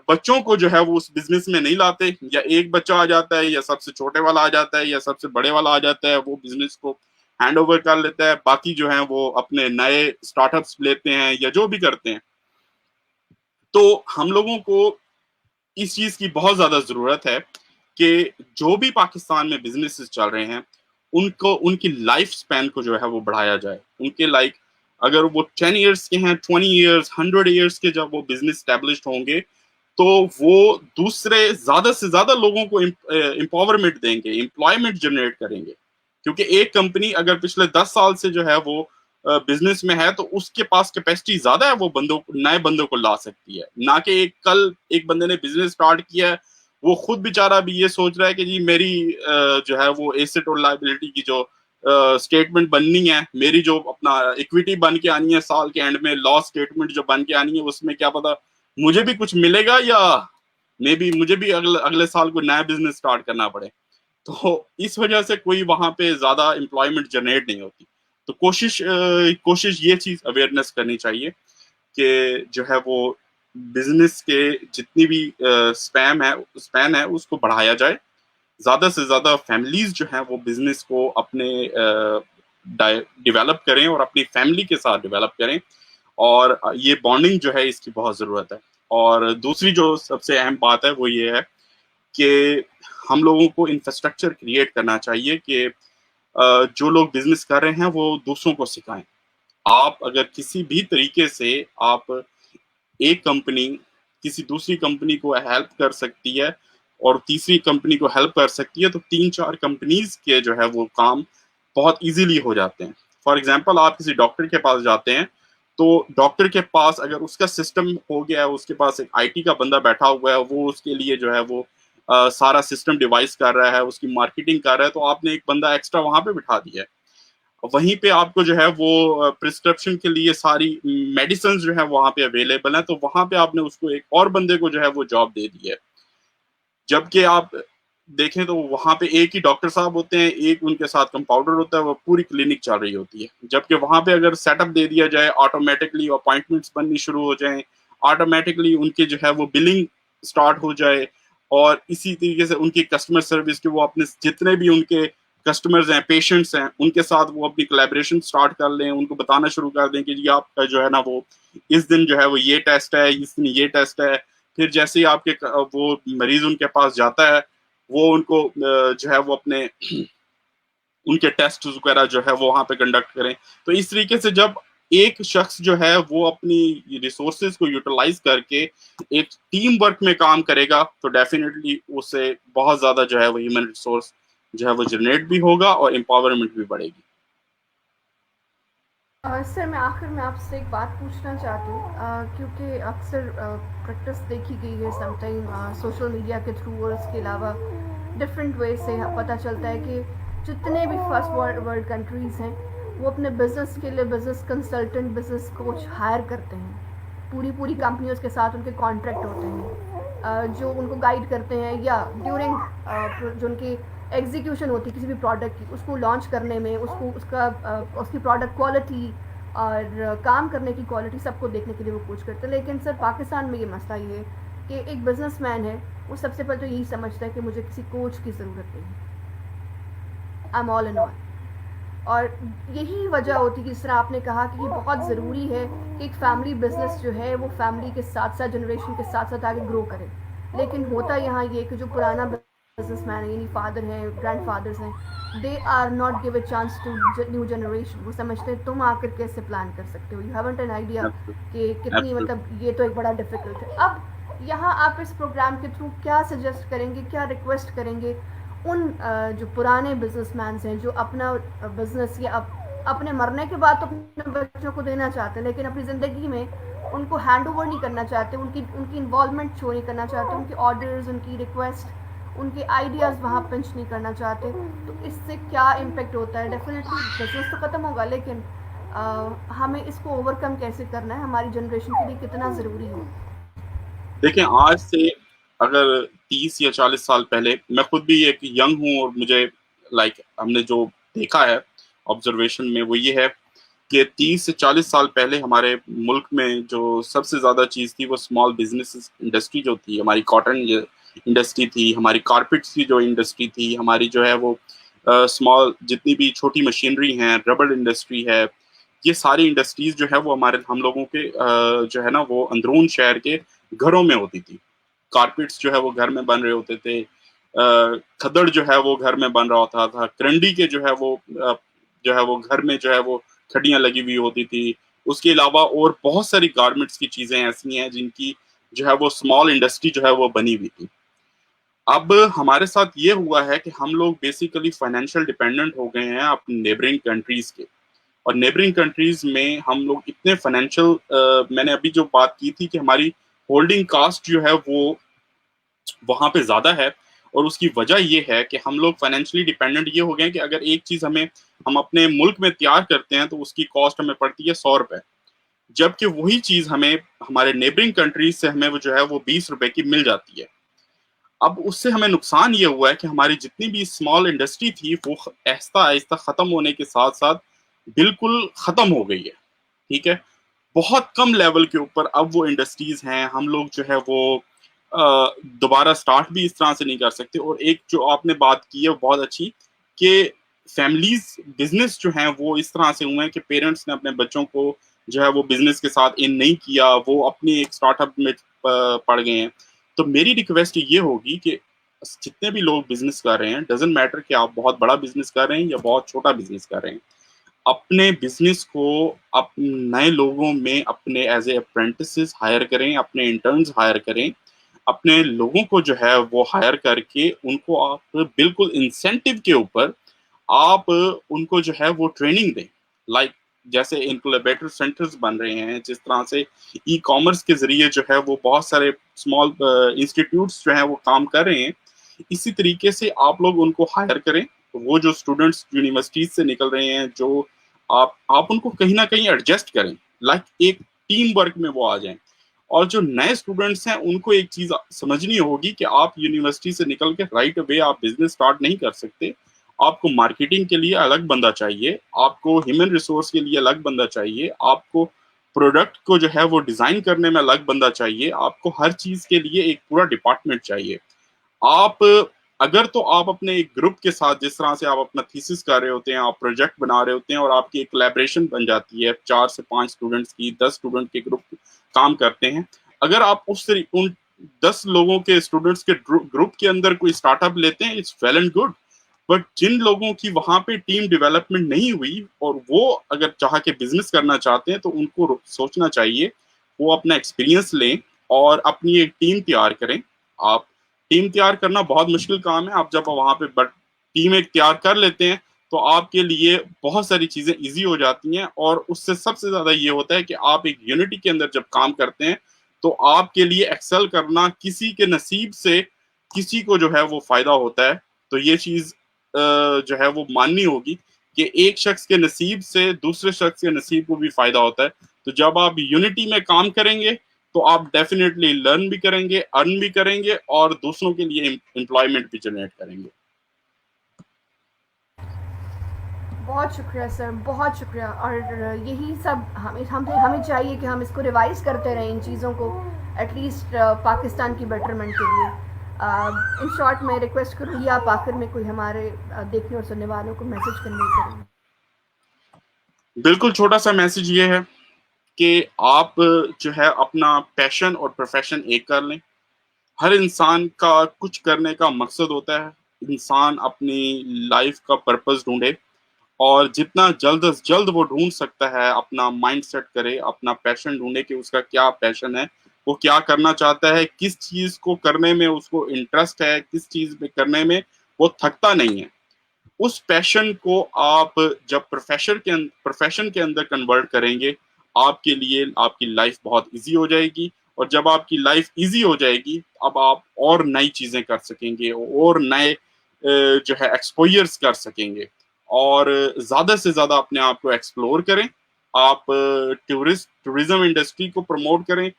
बच्चों को जो है वो उस बिजनेस में नहीं लाते, या एक बच्चा आ जाता है या सबसे छोटे वाला आ जाता है या सबसे बड़े वाला आ जाता है, वो बिजनेस को हैंड ओवर कर लेता है, बाकी जो है वो अपने नए स्टार्टअप्स लेते हैं या जो भी करते हैं। तो हम लोगों को इस चीज की बहुत ज्यादा जरूरत है कि जो भी पाकिस्तान में बिजनेसेस चल रहे हैं, उनको उनकी लाइफ स्पैन को जो है वो बढ़ाया जाए। उनके लाइक अगर वो 10 ईयर्स के हैं, 20 ईयर्स, 100 ईयर्स के जब वो बिजनेस स्टैब्लिश होंगे, तो वो दूसरे ज्यादा से ज्यादा लोगों को एम्पावरमेंट देंगे, एम्प्लॉयमेंट जनरेट करेंगे। क्योंकि एक कंपनी अगर पिछले 10 साल से जो है वो बिजनेस में है, तो उसके पास कैपेसिटी ज्यादा है, वो नए बंदों को ला सकती है। ना कि कल एक बंदे ने बिजनेस स्टार्ट किया है, वो खुद बेचारा भी ये सोच रहा है कि जी मेरी जो है वो एसेट और लायबिलिटी की जो स्टेटमेंट बननी है, मेरी जो अपना इक्विटी बन के आनी है साल के एंड में, लॉस स्टेटमेंट जो बन के आनी है, उसमें क्या पता मुझे भी कुछ मिलेगा या मे बी मुझे भी अगले साल कोई नया बिजनेस स्टार्ट करना पड़े। तो इस वजह से कोई वहां पे ज्यादा एम्प्लॉयमेंट जनरेट नहीं होती। तो कोशिश ये चीज अवेयरनेस करनी चाहिए कि जो है वो बिजनेस के जितनी भी स्पैन है उसको बढ़ाया जाए। ज्यादा से ज्यादा फैमिलीज जो हैं वो बिजनेस को अपने डेवलप करें और अपनी फैमिली के साथ डेवलप करें, और ये बॉन्डिंग जो है इसकी बहुत जरूरत है। और दूसरी जो सबसे अहम बात है वो ये है कि हम लोगों को इंफ्रास्ट्रक्चर क्रिएट करना चाहिए कि जो लोग बिजनेस कर रहे हैं वो दूसरों को सिखाएं। आप अगर किसी भी तरीके से आप एक कंपनी किसी दूसरी कंपनी को हेल्प कर सकती है और तीसरी कंपनी को हेल्प कर सकती है, तो 3-4 कंपनीज के जो है वो काम बहुत इजीली हो जाते हैं। फॉर एग्जांपल, आप किसी डॉक्टर के पास जाते हैं, तो डॉक्टर के पास अगर उसका सिस्टम हो गया है, उसके पास एक आईटी का बंदा बैठा हुआ है, वो उसके लिए जो है वो सारा सिस्टम डिवाइस कर रहा है, उसकी मार्केटिंग कर रहा है, तो आपने एक बंदा एक्स्ट्रा वहां पे बिठा दिया है। वहीं पे आपको जो है वो प्रिस्क्रिप्शन के लिए सारी मेडिसिन जो है वहां पे अवेलेबल है, तो वहां पे आपने उसको एक और बंदे को जो है वो जॉब दे दी है। जबकि आप देखें तो वहां पे एक ही डॉक्टर साहब होते हैं, एक उनके साथ कंपाउंडर होता है, वो पूरी क्लिनिक चल रही होती है। जबकि वहां पे अगर सेटअप दे दिया जाए, ऑटोमेटिकली अपॉइंटमेंट्स बननी शुरू हो जाएं, ऑटोमेटिकली उनके जो है वो बिलिंग स्टार्ट हो जाए, और इसी तरीके से उनकी कस्टमर सर्विस के वो अपने जितने भी उनके कस्टमर्स हैं, पेशेंट्स हैं, उनके साथ वो अपनी कोलैबोरेशन स्टार्ट कर लें, उनको बताना शुरू कर दें कि जी आपका जो है ना वो इस दिन जो है वो ये टेस्ट है, इस दिन ये टेस्ट है। फिर जैसे ही आपके वो मरीज उनके पास जाता है, वो उनको जो है वो अपने उनके टेस्ट वगैरह जो है वो वहां पे कंडक्ट करें। तो इस तरीके से जब एक शख्स जो है वो अपनी रिसोर्सेज को यूटिलाइज करके एक टीम वर्क में काम करेगा, तो डेफिनेटली उससे बहुत ज्यादा जो है वो ह्यूमन रिसोर्स जो है वो जनरेट भी होगा और एम्पावरमेंट भी बढ़ेगी। सर मैं आखिर में आपसे एक बात पूछना चाहती हूँ, क्योंकि अक्सर प्रैक्टिस देखी गई है समटाइम सोशल मीडिया के थ्रू और उसके अलावा डिफरेंट वे से पता चलता है कि जितने भी फर्स्ट वर्ल्ड कंट्रीज़ हैं वो अपने बिजनेस के लिए business consultant business coach hire करते हैं। पूरी पूरी कंपनियों के साथ उनके कॉन्ट्रैक्ट होते हैं, जो उनको गाइड करते हैं या ड्यूरिंग जो उनकी एग्जीक्यूशन होती है किसी भी प्रोडक्ट की, उसको लॉन्च करने में, उसको उसकी प्रोडक्ट क्वालिटी और काम करने की क्वालिटी सबको देखने के लिए वो कोच करते हैं। लेकिन सर पाकिस्तान में ये मसला ये है कि एक बिजनेसमैन है, वो सबसे पहले तो यही समझता है कि मुझे किसी कोच की ज़रूरत नहीं है, I am all in all. और यही वजह होती है कि जिस तरह आपने कहा कि ये बहुत ज़रूरी है कि एक फैमिली बिजनेस जो है वो फैमिली के साथ साथ जनरेशन के साथ साथ आगे ग्रो करे। लेकिन होता यहाँ ये कि जो पुराना बिजनेसमैन है यानी फादर हैं, ग्रैंड फादर्स हैं, they are not give a chance to new generation. वो समझते हैं तुम आकर कैसे प्लान कर सकते हो, यू हैवंट एन आइडिया कि कितनी, एब्सोल्युटली। मतलब ये तो एक बड़ा डिफिकल्ट है। अब यहाँ आप इस प्रोग्राम के थ्रू क्या सजेस्ट करेंगे, क्या रिक्वेस्ट करेंगे उन जो पुराने बिजनेसमैन हैं जो अपना बिजनेस या अपने मरने के बाद तो अपने बच्चों को देना चाहते हैं, लेकिन अपनी ज़िंदगी में उनको हैंड ओवर नहीं करना चाहते, उनकी उनकी इन्वॉल्वमेंट शो नहीं करना चाहते, उनके ऑर्डर्स, उनकी रिक्वेस्ट, उनके आइडियाज़ वहाँ पिंच नहीं करना चाहते। तो इससे क्या इम्पेक्ट होता है? डेफिनेटली बिजनेस तो ख़त्म होगा, लेकिन हमें इसको ओवरकम कैसे करना है, हमारी जनरेशन के लिए कितना ज़रूरी है? देखिए, आज से अगर 30 या 40 साल पहले, मैं खुद भी एक यंग हूँ और मुझे हमने जो देखा है ऑब्जर्वेशन में वो ये है कि 30 से 40 साल पहले हमारे मुल्क में जो सबसे ज़्यादा चीज़ थी वो स्मॉल बिज़नेस इंडस्ट्री जो थी, हमारी कॉटन इंडस्ट्री थी, हमारी कारपेट्स की जो इंडस्ट्री थी, हमारी जो है वो स्मॉल जितनी भी छोटी मशीनरी हैं, रबड़ इंडस्ट्री है, ये सारी इंडस्ट्रीज़ जो है वो हमारे हम लोगों के जो है ना वो अंदरून शहर के घरों में होती थी। कारपेट्स जो है वो घर में बन रहे होते थे। खद्दड़ जो है वो घर में बन रहा होता था। करंडी के जो है वो घर में जो है वो खड्डियाँ लगी हुई होती थी। उसके अलावा और बहुत सारी गारमेंट्स की चीज़ें ऐसी हैं जिनकी जो है वो स्मॉल इंडस्ट्री जो है वो बनी हुई थी। अब हमारे साथ ये हुआ है कि हम लोग बेसिकली फाइनेंशियल डिपेंडेंट हो गए हैं अपनी नेबरिंग कंट्रीज़ के। और नेबरिंग कंट्रीज़ में हम लोग इतने फाइनेंशियल मैंने अभी जो बात की थी कि हमारी होल्डिंग कॉस्ट जो है वो वहाँ पे ज़्यादा है। और उसकी वजह ये है कि हम लोग फाइनेंशियली डिपेंडेंट ये हो गए हैं कि अगर एक चीज़ हम अपने मुल्क में तैयार करते हैं तो उसकी कॉस्ट हमें पड़ती है ₹100, जबकि वही चीज़ हमें हमारे नेबरिंग कंट्रीज से हमें वो जो है वो ₹20 की मिल जाती है। अब उससे हमें नुकसान ये हुआ है कि हमारी जितनी भी स्मॉल इंडस्ट्री थी वो आहिस्ता आहिस्ता खत्म होने के साथ साथ बिल्कुल खत्म हो गई है। ठीक है, बहुत कम लेवल के ऊपर अब वो इंडस्ट्रीज हैं। हम लोग जो है वो दोबारा स्टार्ट भी इस तरह से नहीं कर सकते। और एक जो आपने बात की है वो बहुत अच्छी कि फैमिलीज बिजनेस जो हैं वो इस तरह से हुए हैं कि पेरेंट्स ने अपने बच्चों को जो है वो बिजनेस के साथ इन नहीं किया, वो अपनी एक स्टार्टअप में पड़ गए हैं। तो मेरी रिक्वेस्ट ये होगी कि जितने भी लोग बिजनेस कर रहे हैं, डजेंट मैटर कि आप बहुत बड़ा बिजनेस कर रहे हैं या बहुत छोटा बिजनेस कर रहे हैं, अपने बिजनेस को आप नए लोगों में अपने एज ए अप्रेंटिसेस हायर करें, अपने इंटर्न्स हायर करें, अपने लोगों को जो है वो हायर करके उनको आप बिल्कुल इंसेंटिव के ऊपर आप उनको जो है वो ट्रेनिंग दें। लाइक जैसे इनक्यूबेटर सेंटर्स बन रहे हैं, जिस तरह से ई कॉमर्स के जरिए जो है वो बहुत सारे स्मॉल इंस्टीट्यूट्स जो हैं वो काम कर रहे हैं, इसी तरीके से आप लोग उनको हायर करें। वो जो स्टूडेंट्स यूनिवर्सिटीज से निकल रहे हैं, जो आप उनको कहीं ना कहीं एडजस्ट करें, लाइक एक टीम वर्क में वो आ जाएं। और जो नए स्टूडेंट्स हैं उनको एक चीज समझनी होगी कि आप यूनिवर्सिटी से निकल के राइट अवे आप बिजनेस स्टार्ट नहीं कर सकते। आपको मार्केटिंग के लिए अलग बंदा चाहिए, आपको ह्यूमन रिसोर्स के लिए अलग बंदा चाहिए, आपको प्रोडक्ट को जो है वो डिजाइन करने में अलग बंदा चाहिए, आपको हर चीज के लिए एक पूरा डिपार्टमेंट चाहिए। आप अगर तो आप अपने एक ग्रुप के साथ, जिस तरह से आप अपना थीसिस कर रहे होते हैं, आप प्रोजेक्ट बना रहे होते हैं और आपकी एक कोलैबोरेशन बन जाती है 4 से 5 स्टूडेंट्स की, 10 स्टूडेंट के ग्रुप काम करते हैं। अगर आप उन 10 लोगों के स्टूडेंट्स के ग्रुप के अंदर कोई स्टार्टअप लेते हैं, it's well and good. But जिन लोगों की वहां पे टीम डेवलपमेंट नहीं हुई और वो अगर चाह के बिजनेस करना चाहते हैं, तो उनको सोचना चाहिए वो अपना एक्सपीरियंस लें और अपनी एक टीम तैयार करें। आप टीम तैयार करना बहुत मुश्किल काम है। आप जब वहां पे बट टीम एक तैयार कर लेते हैं तो आपके लिए बहुत सारी चीजें इजी हो जाती हैं। और उससे सबसे ज्यादा ये होता है कि आप एक यूनिटी के अंदर जब काम करते हैं तो आपके लिए एक्सेल करना किसी के नसीब से किसी को जो है वो फायदा होता है। तो ये चीज जो है वो माननी होगी कि एक शख्स के नसीब से दूसरे शख्स के नसीब को भी फायदा होता है। तो जब आप यूनिटी में काम करेंगे तो आप डेफिनेटली लर्न भी करेंगे, अर्न भी करेंगे और दूसरों के लिए एम्प्लॉयमेंट भी जनरेट करेंगे। बहुत शुक्रिया सर, बहुत शुक्रिया। और यही सब हमें हमें हमें चाहिए कि हम इसको रिवाइज करते रहें इन चीज़ों को, एटलीस्ट पाकिस्तान की बेटरमेंट के लिए। इन शॉर्ट मैं रिक्वेस्ट करूँगी आप आखिर में कोई हमारे देखने और सुनने वालों को मैसेज कन्वे करें। बिल्कुल, छोटा सा मैसेज ये है कि आप जो है अपना पैशन और प्रोफेशन एक कर लें। हर इंसान का कुछ करने का मकसद होता है। इंसान अपनी लाइफ का पर्पस ढूंढे और जितना जल्द से जल्द वो ढूंढ सकता है अपना माइंड सेट करे, अपना पैशन ढूंढे कि उसका क्या पैशन है, वो क्या करना चाहता है, किस चीज को करने में उसको इंटरेस्ट है, किस चीज में करने में वो थकता नहीं है। उस पैशन को आप जब प्रोफेशन के अंदर कन्वर्ट करेंगे, आपके लिए आपकी लाइफ बहुत इजी हो जाएगी। और जब आपकी लाइफ इजी हो जाएगी, अब आप और नई चीजें कर सकेंगे और नए जो है एक्सपोजर्स कर सकेंगे। और ज्यादा से ज्यादा अपने आप को एक्सप्लोर करें। आप टूरिज्म इंडस्ट्री को प्रमोट करें।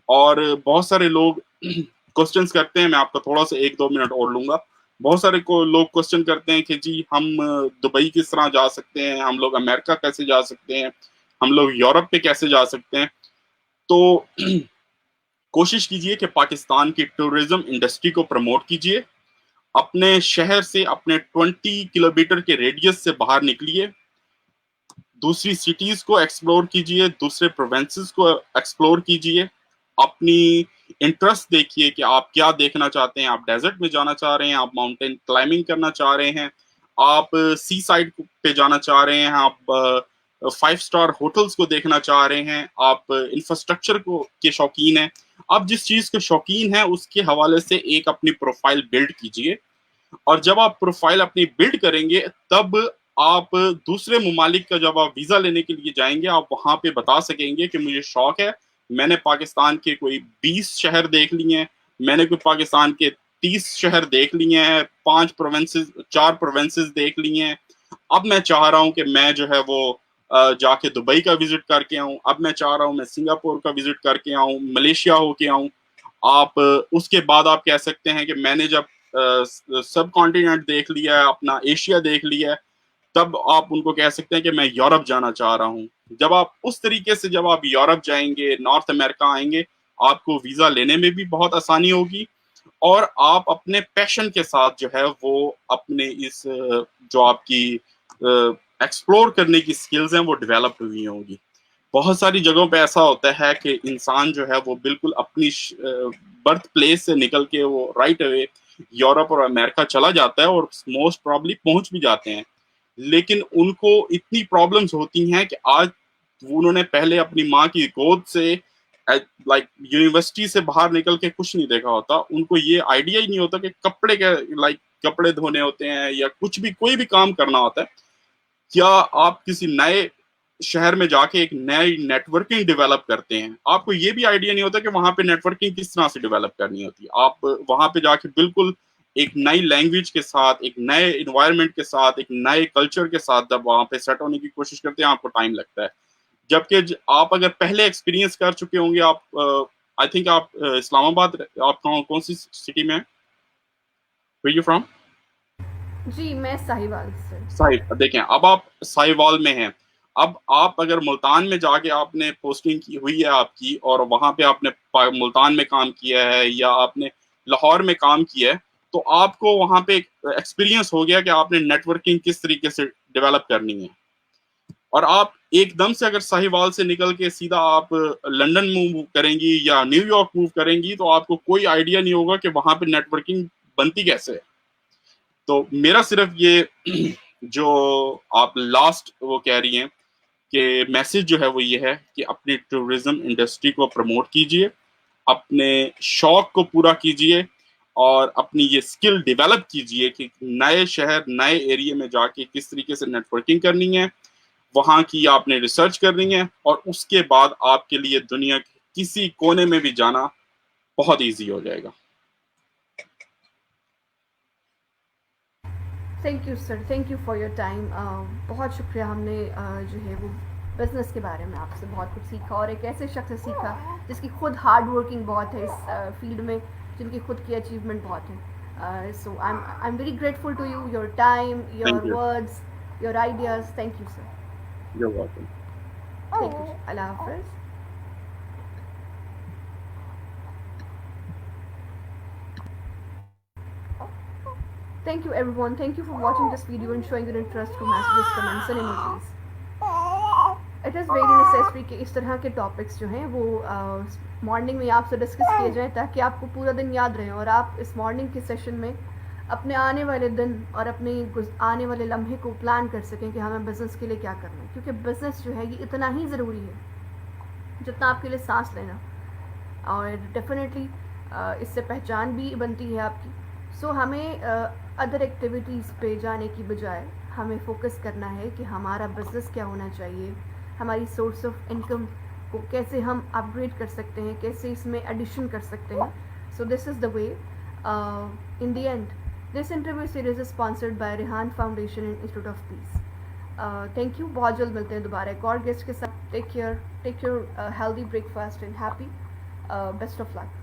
और बहुत सारे लोग क्वेश्चंस करते हैं, मैं आपका थोड़ा सा 1-2 मिनट और लूंगा। बहुत सारे को लोग क्वेश्चन करते हैं कि जी हम दुबई किस तरह जा सकते हैं, हम लोग अमेरिका कैसे जा सकते हैं, हम लोग यूरोप पे कैसे जा सकते हैं। तो कोशिश कीजिए कि पाकिस्तान की टूरिज्म इंडस्ट्री को प्रमोट कीजिए। अपने शहर से अपने 20 किलोमीटर के रेडियस से बाहर निकलिए, दूसरी सिटीज को एक्सप्लोर कीजिए, दूसरे प्रोविंसेस को एक्सप्लोर कीजिए। अपनी इंटरेस्ट देखिए कि आप क्या देखना चाहते हैं। आप डेजर्ट में जाना चाह रहे हैं, आप माउंटेन क्लाइंबिंग करना चाह रहे हैं, आप सी साइड पे जाना चाह रहे हैं, आप 5 स्टार होटल्स को देखना चाह रहे हैं, आप इंफ्रास्ट्रक्चर को के शौकीन हैं। आप जिस चीज के शौकीन हैं उसके हवाले से एक अपनी प्रोफाइल बिल्ड कीजिए। और जब आप प्रोफाइल अपनी बिल्ड करेंगे तब आप दूसरे ममालिक का जब आप वीजा लेने के लिए जाएंगे, आप वहां पे बता सकेंगे कि मुझे शौक है, मैंने पाकिस्तान के कोई 20 शहर देख लिए हैं, मैंने कोई पाकिस्तान के 30 शहर देख लिए हैं, 4 प्रोविंसेस देख लिए हैं। अब मैं चाह रहा हूं कि मैं जो है वो जाके दुबई का विजिट करके आऊं। अब मैं चाह रहा हूं मैं सिंगापुर का विजिट करके आऊं, मलेशिया होके आऊं। आप उसके बाद आप कह सकते हैं कि मैंने जब सब कॉन्टिनेंट देख लिया है, अपना एशिया देख लिया है, तब आप उनको कह सकते हैं कि मैं यूरोप जाना चाह रहा हूँ। जब आप उस तरीके से जब आप यूरोप जाएंगे, नॉर्थ अमेरिका आएंगे, आपको वीजा लेने में भी बहुत आसानी होगी। और आप अपने पैशन के साथ जो है वो अपने इस जो आपकी एक्सप्लोर करने की स्किल्स हैं वो डेवलप हुई होंगी। बहुत सारी जगहों पे ऐसा होता है कि इंसान जो है वो बिल्कुल अपनी बर्थ प्लेस से निकल के वो राइट अवे यूरोप और अमेरिका चला जाता है और मोस्ट प्रॉब्ली पहुंच भी जाते हैं। लेकिन उनको इतनी प्रॉब्लम्स होती हैं कि आज उन्होंने पहले अपनी माँ की गोद से लाइक यूनिवर्सिटी से बाहर निकल के कुछ नहीं देखा होता। उनको ये आइडिया ही नहीं होता कि कपड़े के लाइक कपड़े धोने होते हैं या कुछ भी कोई भी काम करना होता है। क्या आप किसी नए शहर में जाके एक नई नेटवर्किंग डेवलप करते हैं, आपको ये भी आइडिया नहीं होता कि वहां पे नेटवर्किंग किस तरह से डेवलप करनी होती है। आप वहां पे जाके बिल्कुल एक नई लैंग्वेज के साथ, एक नए इन्वायरमेंट के साथ, एक नए कल्चर के साथ जब वहां पे सेट होने की कोशिश करते हैं, आपको टाइम लगता है। जबकि आप अगर पहले एक्सपीरियंस कर चुके होंगे, आप आई थिंक आप इस्लामाबाद, आप कौन सी सिटी में है, वेयर यू फ्रॉम? जी मैं साहिवाल से। साहिब, देखें अब आप साहिवाल में हैं। अब आप अगर मुल्तान में जाके आपने पोस्टिंग की हुई है आपकी और वहां पे आपने मुल्तान में काम किया है या आपने लाहौर में काम किया है, तो आपको वहां पे एक्सपीरियंस हो गया कि आपने नेटवर्किंग किस तरीके से डेवलप करनी है। और आप एकदम से अगर साहिवाल से निकल के सीधा आप लंदन मूव करेंगी या न्यूयॉर्क मूव करेंगी, तो आपको कोई आइडिया नहीं होगा कि वहां पे नेटवर्किंग बनती कैसे है। तो मेरा सिर्फ ये जो आप लास्ट वो कह रही हैं कि मैसेज जो है वो ये है कि अपनी टूरिज्म इंडस्ट्री को प्रमोट कीजिए, अपने शौक को पूरा कीजिए और अपनी ये स्किल डेवलप कीजिए कि नए शहर, नए एरिया में जाके किस तरीके से नेटवर्किंग करनी है, वहाँ की आपने रिसर्च करनी है, और उसके बाद आपके लिए दुनिया के किसी कोने में भी जाना बहुत ईज़ी हो जाएगा। Thank you sir, thank you for your time. बहुत शुक्रिया, हमने जो है वो बिज़नेस के बारे में आपसे बहुत कुछ सीखा, और एक ऐसे शख्स से सीखा जिसकी खुद हार्ड वर्किंग बहुत है इस फील्ड में, जिनकी खुद की अचीवमेंट बहुत है। So I am very grateful to you, your time, thank your you. Words, your ideas. Thank you sir. You are welcome. Thank you, अल्लाह हाफिज़। Thank you everyone. Thank you for watching this video and showing your interest through messages, comments and emojis. It is very necessary कि इस तरह के topics जो हैं वो morning में आपसे डिस्कस किए जाएं, ताकि आपको पूरा दिन याद रहे और आप इस मॉर्निंग के सेशन में अपने आने वाले दिन और अपने आने वाले लम्हे को प्लान कर सकें कि हमें बिज़नेस के लिए क्या करना है, क्योंकि बिज़नेस जो है ये इतना ही ज़रूरी है जितना आपके लिए सांस लेना, और डेफिनेटली इससे पहचान भी बनती है आपकी। सो हमें अदर एक्टिविटीज़ पे जाने की बजाय हमें फोकस करना है कि हमारा बिज़नेस क्या होना चाहिए, हमारी सोर्स ऑफ इनकम को कैसे हम अपग्रेड कर सकते हैं, कैसे इसमें एडिशन कर सकते हैं। So this is the way. In the end this interview series is sponsored by Rehan foundation and institute of peace. Thank you, बहुत जल्द मिलते हैं दोबारा एक और गेस्ट के साथ। Take care, take your healthy breakfast and happy, best of luck.